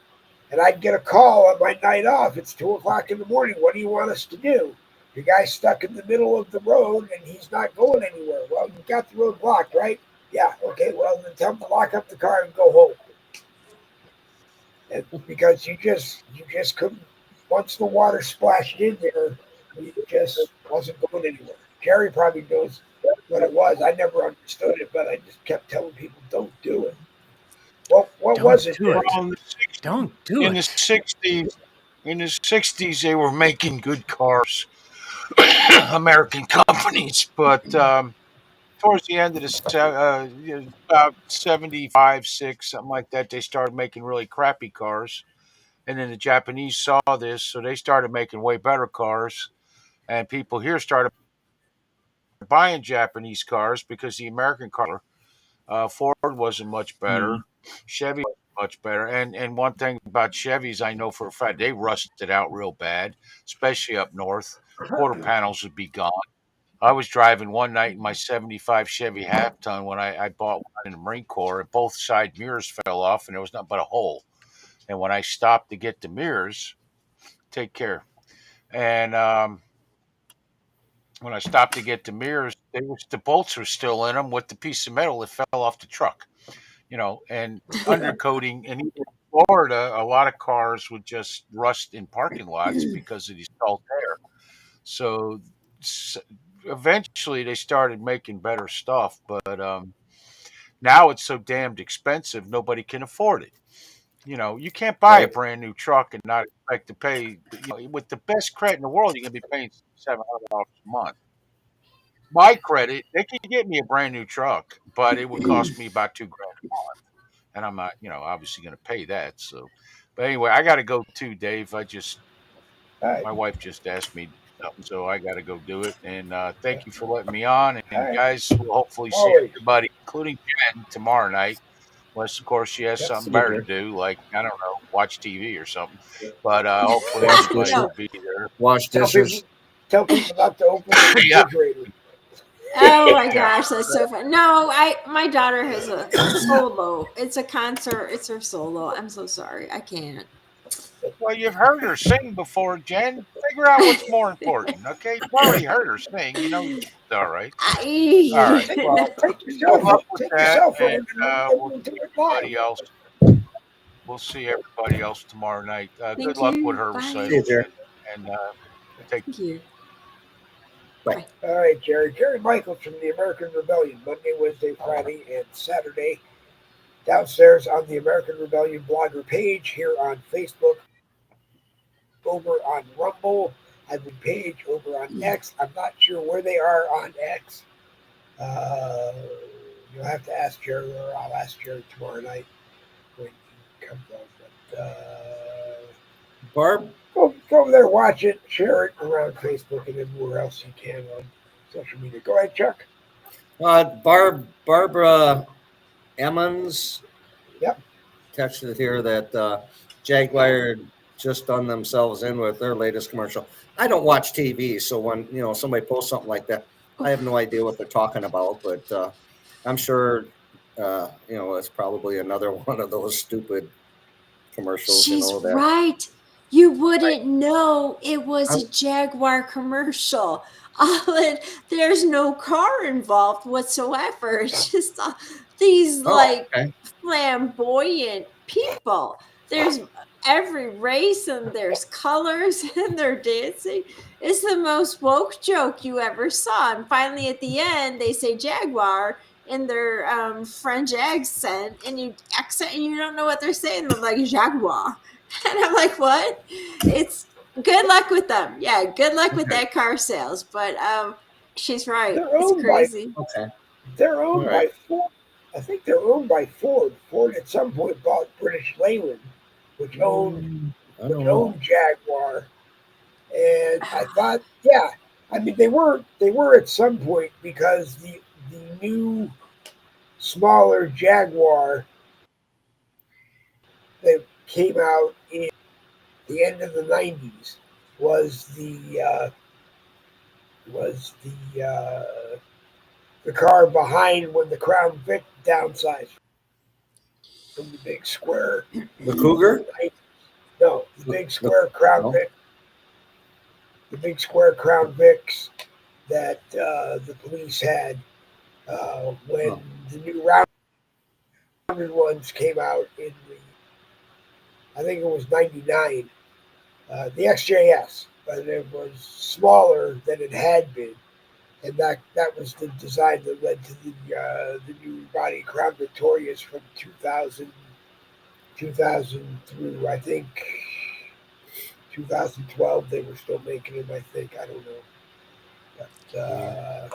And I'd get a call on my night off. It's 2 o'clock in the morning. What do you want us to do? Your guy's stuck in the middle of the road and he's not going anywhere. Well, you got the road blocked, right? Yeah. Okay. Well, then tell him to lock up the car and go home. And because you just couldn't. Once the water splashed in there, it just wasn't going anywhere. Jerry probably knows what it was. I never understood it, but I just kept telling people, don't do it. What Don't was it, do Vince? it. Well, Don't do in the it. 60s, in the 60s, they were making good cars, American companies, but towards the end of about 75, 6, something like that, they started making really crappy cars. And then the Japanese saw this, so they started making way better cars. And people here started buying Japanese cars because the American car, Ford wasn't much better. Chevy was much better. And one thing about Chevys, I know for a fact, they rusted out real bad, especially up north. Quarter panels would be gone. I was driving one night in my 75 Chevy half ton when I bought one in the Marine Corps, and both side mirrors fell off, and there was nothing but a hole. And when I stopped to get the mirrors, take care. And when I stopped to get the mirrors, the bolts were still in them with the piece of metal that fell off the truck. And undercoating. And even in Florida, a lot of cars would just rust in parking lots because of the salt air. So eventually they started making better stuff, but now it's so damned expensive, nobody can afford it. You can't buy a Right. brand new truck and not expect to pay. With the best credit in the world, you're going to be paying $700 a month. My credit, they can get me a brand new truck, but it would cost me about 2 grand a month, and I'm not, obviously going to pay that. So, but anyway, I got to go too, Dave. All right. My wife just asked me something, so I got to go do it. And thank you for letting me on. All And right. guys, we'll hopefully see Always. everybody, including Jen, tomorrow night. Unless, of course, she has Yep. something See you, better to Jay. do, like I don't know, watch TV or something. But hopefully, Wash everybody dishes. No. will be there. Wash Tell dishes. people not to open the Yeah, refrigerator. Oh my yeah. gosh, that's so fun. No, my daughter has a solo. It's a concert. It's her solo. I'm so sorry. I can't. Well, you've heard her sing before, Jen. Figure out what's more important, okay? You've already heard her sing. All right. All right. Well, Take your good cell phone. luck with Take your that, cell and phone and we'll we'll do see it live. everybody else. We'll see everybody else tomorrow night. Good Thank luck with you. her Bye. See you, recital, Jerry. Jen, and take. Thank you. Bye. All right, Jerry. Jerry Michaels from the American Rebellion, Monday, Wednesday, Friday, and Saturday. Downstairs on the American Rebellion blogger page, here on Facebook, over on Rumble. I've been page over on X. I'm not sure where they are on X. Uh, you'll have to ask Jerry, or I'll ask Jerry tomorrow night when he comes on. But Barb. go over there, watch it, share it around Facebook, and everywhere else you can on social media. Go ahead, Chuck. Barbara Emmons Yep. texted here that Jaguar just done themselves in with their latest commercial. I don't watch TV, so when somebody posts something like that, I have no idea what they're talking about. But I'm sure it's probably another one of those stupid commercials. She's That right. You I, wouldn't know it was I a Jaguar commercial. There's no car involved whatsoever. It's just these oh, like okay. flamboyant people. There's every race and there's colors and they're dancing. It's the most woke joke you ever saw. And finally, at the end, they say Jaguar in their French accent, and you don't know what they're saying. They're like Jaguar, and I'm like, what? It's good luck with them. Yeah, good luck with Okay. that car sales. But she's right. They're It's owned by crazy. Okay. they're All owned by right. Ford. I think they're owned by Ford. Ford at some point bought British Leyland, which owned I which don't know. owned Jaguar. And I thought, yeah, I mean they were at some point because the new smaller Jaguar that came out in the end of the '90s was the car behind when the Crown Vic downsized from the big square. The Cougar. No, the big The, square Crown no. Vic, the big square Crown Vics that the police had when Oh. the new rounded ones came out in I think it was '99. The XJS, but it was smaller than it had been, and that was the design that led to the new body Crown Victorias from 2000 through I think 2012. They were still making them. I think I don't know, but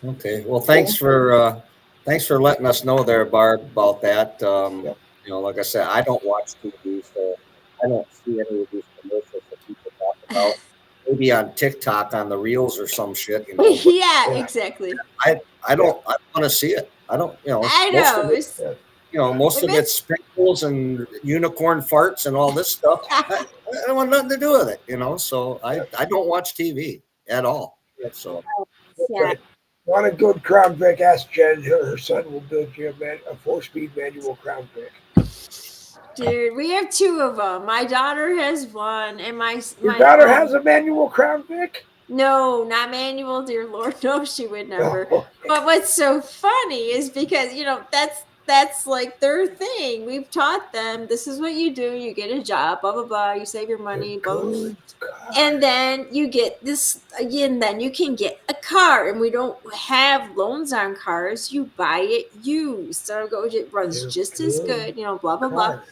Okay. Well, thanks for letting us know there, Barb, about that. Yep. Like I said, I don't watch TV, so I don't see any of these commercials that people talk about. Maybe on TikTok on the reels or some shit, but Yeah, Yeah. exactly. I I Yeah. don't I don't want to see it. I don't. I Most of know. it. It's, Yeah. Most if of it's sprinkles and unicorn farts and all this stuff. I don't want nothing to do with it. So I don't watch TV at all. Yeah. So That's yeah. right. Want a good Crown Vic? Ask Jen. Her son will build you a 4-speed manual Crown Vic. Dude, we have two of them. My daughter has one, and Your my daughter has a manual Crown Vic? no, not manual, dear Lord, no, she would never. No. But what's so funny is because that's like their thing. We've taught them this is what you do. You get a job, blah blah blah. You save your They're money, blah blah. good. God. And then you get this again. Then you can get a car, and we don't have loans on cars. You buy it used, so it runs They're just as good good. Blah blah blah. cars.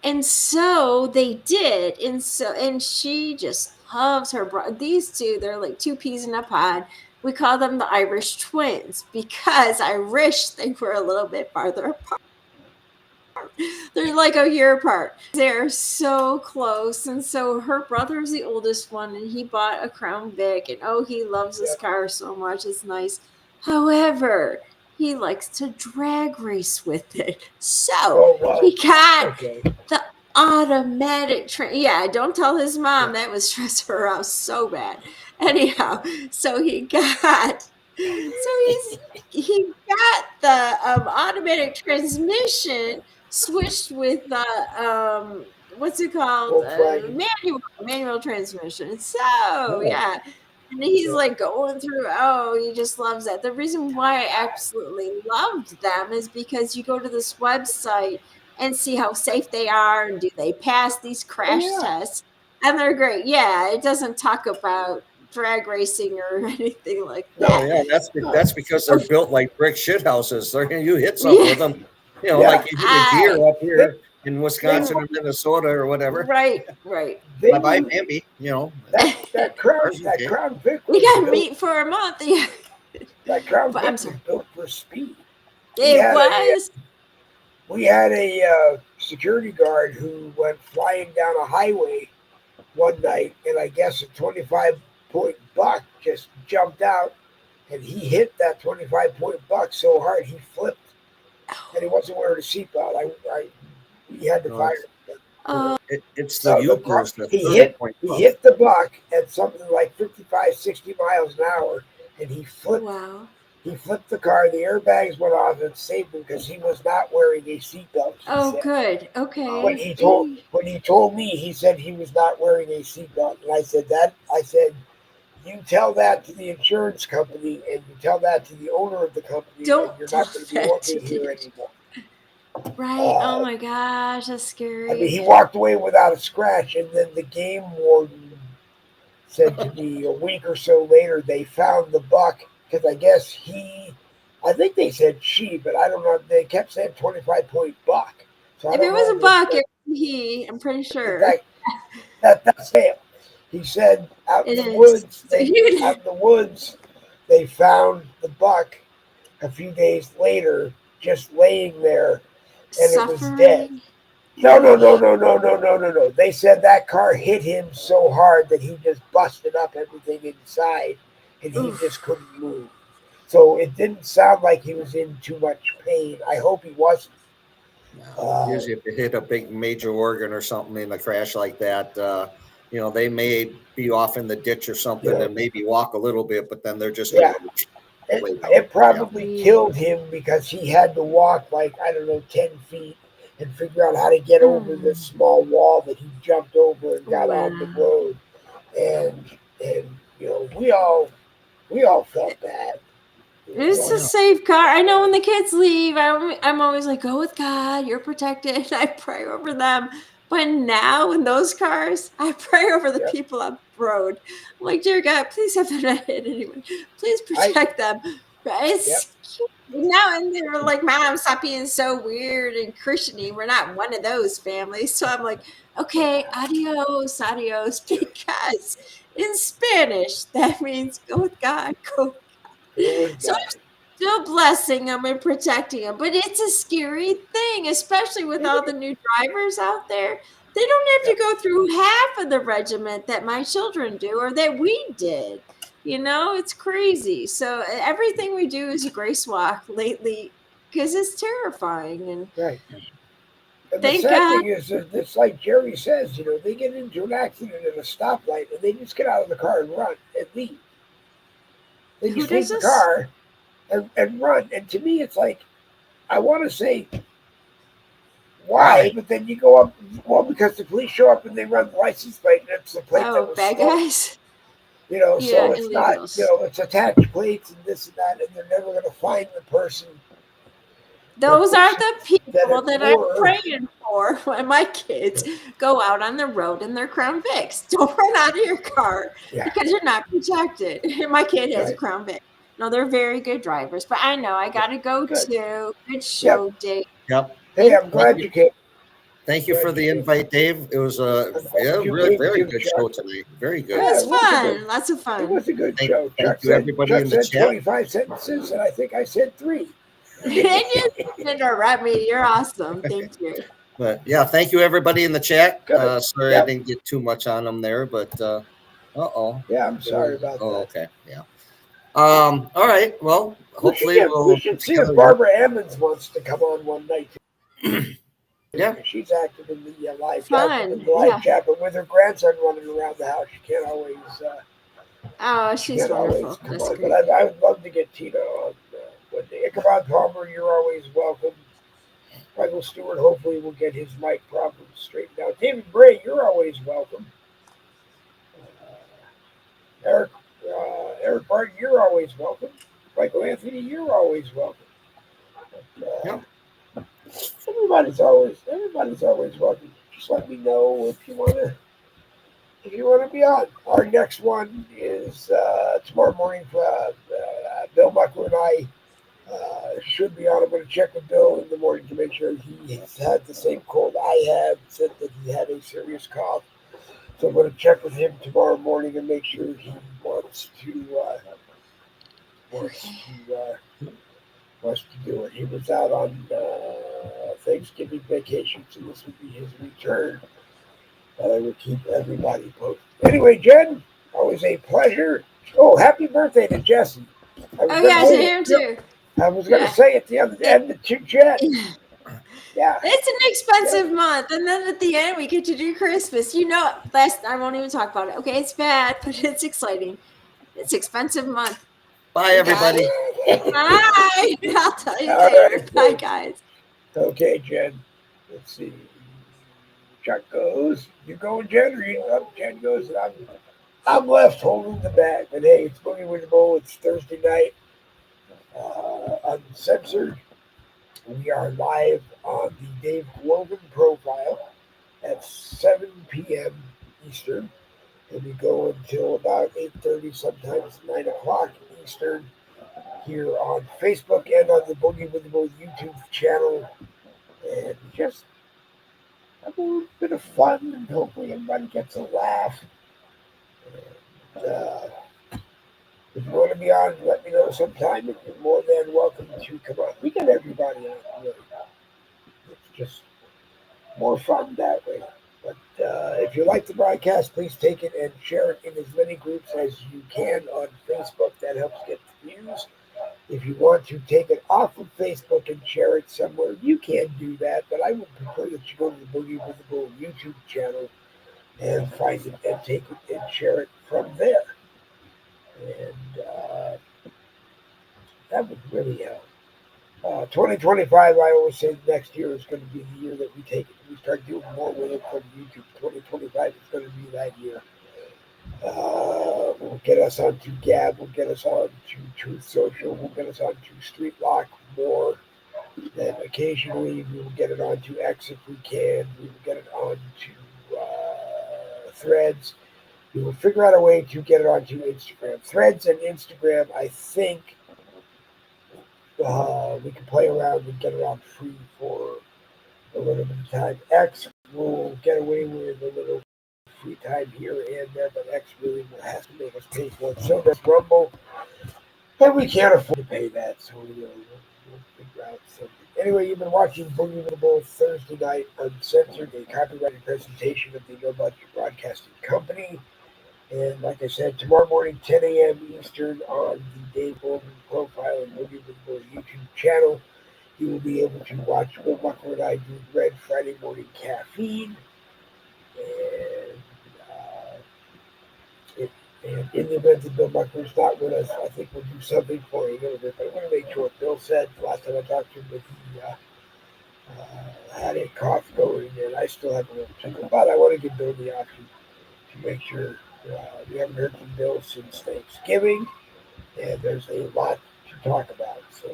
And so they did, and she just loves her these two. They're like two peas in a pod. We call them the Irish twins because I wish they were a little bit farther apart. They're like a year apart. They're so close. And so her brother's the oldest one, and he bought a Crown Vic, and oh, he loves this Yep. car so much. It's nice. However, he likes to drag race with it. So Oh, well. he got Okay. the automatic yeah, don't tell his mom. That would stress her out so bad. Anyhow, so he got the automatic transmission switched with the what's it called, Volkswagen. manual transmission. So Oh. yeah, and he's Yeah. like going through, oh, he just loves that. The reason why I absolutely loved them is because you go to this website and see how safe they are and do they pass these crash yeah. tests, and they're great. Yeah, it doesn't talk about drag racing or anything like No, that. yeah, that's because they're built like brick shit houses. You hit something Yeah. with them, Yeah. like you hit a deer I up here in Wisconsin or Minnesota or whatever. right. They Bye bye, were, Bambi. that Crown Ours is okay. Vic We was got built. meat for a month. Yeah, That Crown but Vic I'm was sorry. built for speed. It was. We had a security guard who went flying down a highway one night, and I guess a 25-point buck just jumped out, and he hit that 25-point buck so hard he flipped, and he wasn't wearing a seatbelt. We had to No, fire him. Oh, It's the Euchers, the He 30-point buck. hit the buck at something like 55, 60 miles an hour, and he flipped. wow. He flipped the car. The airbags went off and saved him because he was not wearing a seatbelt. Oh, good. Okay. When he told me, he said he was not wearing a seatbelt, and I said, you tell that to the insurance company, and you tell that to the owner of the company, Don't and you're not going to be tell working that here to- anymore. Right. Oh my gosh, that's scary. I mean, he walked away without a scratch, and then the game warden said to me a week or so later they found the buck because I guess I think they said she, but I don't know. They kept saying 25-point buck. So if it was a buck, it was he. I'm pretty sure. In fact, that's it. He said out in It the is. woods, So you- out in the woods, they found the buck a few days later, just laying there, and it was dead. Suffering. No. They said that car hit him so hard that he just busted up everything inside, and he Oof. just couldn't move. So it didn't sound like he was in too much pain. I hope he wasn't. Usually, if you hit a big major organ or something in a crash like that, they may be off in the ditch or something Yeah. and maybe walk a little bit, but then they're just Yeah. going to lay down. It probably killed him because he had to walk 10 feet and figure out how to get over this small wall that he jumped over and got on the road. And we all felt bad. It's a safe car. I know when the kids leave, I'm always like, go with God. You're protected. I pray over them. But now in those cars, I pray over the people on the road. I'm like, dear God, please have them not hit anyone. Please protect them. It's cute. Now and they're like, Mom, stop being so weird and Christian-y. We're not one of those families. So I'm like, okay, adios, because in Spanish that means go with God, go. It was So bad. I'm still blessing them and protecting them, but it's a scary thing, especially with all the new drivers out there. They don't have to go through half of the regiment that my children do or that we did. It's crazy. So everything we do is a grace walk lately because it's terrifying. And Right. And the thank sad God. thing is that it's like Jerry says, they get into an accident at a stoplight and they just get out of the car and run and leave. They Who just does leave the this? car and run. And to me, it's like, I want to say why, but then you go up, well, because the police show up and they run the license plate and it's the plate that Oh, was bad stolen. guys. So Yeah, it's not, illegals. it's attached plates and this and that, and they're never going to find the person Those are the that people it that I'm were. praying for when my kids go out on the road in their Crown Vics. Don't run out of your car Yeah, because you're not protected. My kid has a right. Crown Vic. No, they're very good drivers, but I know I got to go Good. to. Good Yep. show, Dave. Yep. Hey, I'm glad you came. Thank you for the invite, Dave. It was a I'm glad you really came very too, good Chuck. show tonight. Very It good. Yeah, was it was a fun. good. Lots of It fun. was a good Thank, show. thank you, everybody in the chat. 25 sentences, and I think I said 3. And you didn't interrupt me. You're awesome. Thank you. But yeah, thank you, everybody in the chat. Good. Sorry I Yep. didn't get too much on them there, but uh-oh. Yeah, I'm sorry about Oh, that. okay. Yeah. All right. Well, hopefully We we'll should get see if together. Barbara Emmons wants to come on one night. Yeah. She's active in the live Fun. chat, but with her grandson running around the house, she can't always. Oh, She she's can't wonderful. always come That's on. great. But I would love to get Tina on one day. Ichabod Palmer, you're always welcome. Michael Stewart, hopefully, will get his mic problems straightened out. David Bray, you're always welcome. Eric Barton, you're always welcome. Michael Anthony, you're always welcome. Yeah. Everybody's always welcome. Just let me know if you want to be on. Our next one is tomorrow morning. Bill Muckler and I should be on. I'm going to check with Bill in the morning to make sure he has had the same cold I have. Said that he had a serious cough. So I'm going to check with him tomorrow morning and make sure he wants to do it. He was out on Thanksgiving vacation, so this would be his return. But I will keep everybody posted. Anyway, Jen, always a pleasure. Oh, happy birthday to Jesse. Oh, yeah, to him too. I was going to say at the end to Jen. Yeah. It's an expensive month. And then at the end, we get to do Christmas. I won't even talk about it. Okay, it's bad, but it's exciting. It's expensive month. Bye, everybody. Bye. I'll tell you All later. right. Bye, guys. Okay, Jen. Let's see. Chuck goes. You going, Jen? Or Jen goes, and I'm left holding the bag. But hey, it's Boogie with the Bull. It's Thursday night. Uncensored. We are live on the Dave Logan profile at 7 p.m. Eastern. And we go until about 8:30, sometimes 9 o'clock Eastern, here on Facebook and on the Boogie with the Bull YouTube channel. And just have a little bit of fun, and hopefully everybody gets a laugh. And, if you want to be on, let me know sometime. If you're more than welcome to come on. We get everybody on. Really. It's just more fun that way. But if you like the broadcast, please take it and share it in as many groups as you can on Facebook. That helps get the views. If you want to take it off of Facebook and share it somewhere, you can do that. But I would prefer that you go to the Boogie with the Bull YouTube channel and find it and take it and share it from there. And that would really help. 2025, I always say next year is going to be the year that we take it. We start doing more with it from YouTube. 2025 is going to be that year. Will get us onto Gab. Will get us onto Truth Social. Will get us onto Street Lock more. Then occasionally we will get it onto X if we can. We will get it onto Threads. We will figure out a way to get it onto Instagram. Threads and Instagram, I think we can play around and get it on free for a little bit of time. X will get away with a little free time here and there, but X really has to make us pay for it. So does Rumble. And we can't afford to pay that, so we'll figure out something. Anyway, you've been watching Boogie with the Bull Thursday night Uncensored, a copyrighted presentation of the No Budget Broadcasting Company. And like I said, tomorrow morning, 10 a.m. Eastern, on the Dave Golden profile and Boogie with the Bull YouTube channel, you will be able to watch Will Buckler and I do Red Friday Morning Caffeine. And If, and in the event that Bill Buckler's not with us, I think we'll do something for you a little bit. But I want to make sure what Bill said last time I talked to him that he had a cough going, and I still have a little tickle. But I want to give Bill the option to make sure we haven't heard from Bill since Thanksgiving, and there's a lot to talk about. So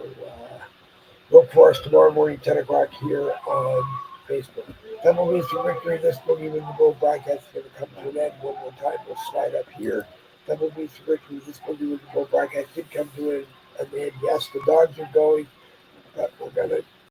look for us tomorrow morning, 10 o'clock here on Facebook. Double Means to Victory. This Boogie with the Bull broadcast is going to come to an end one more time. We'll slide up here. Double Means to Victory. This Boogie with the Bull broadcast did come to an end. Yes, the dogs are going, but we're going to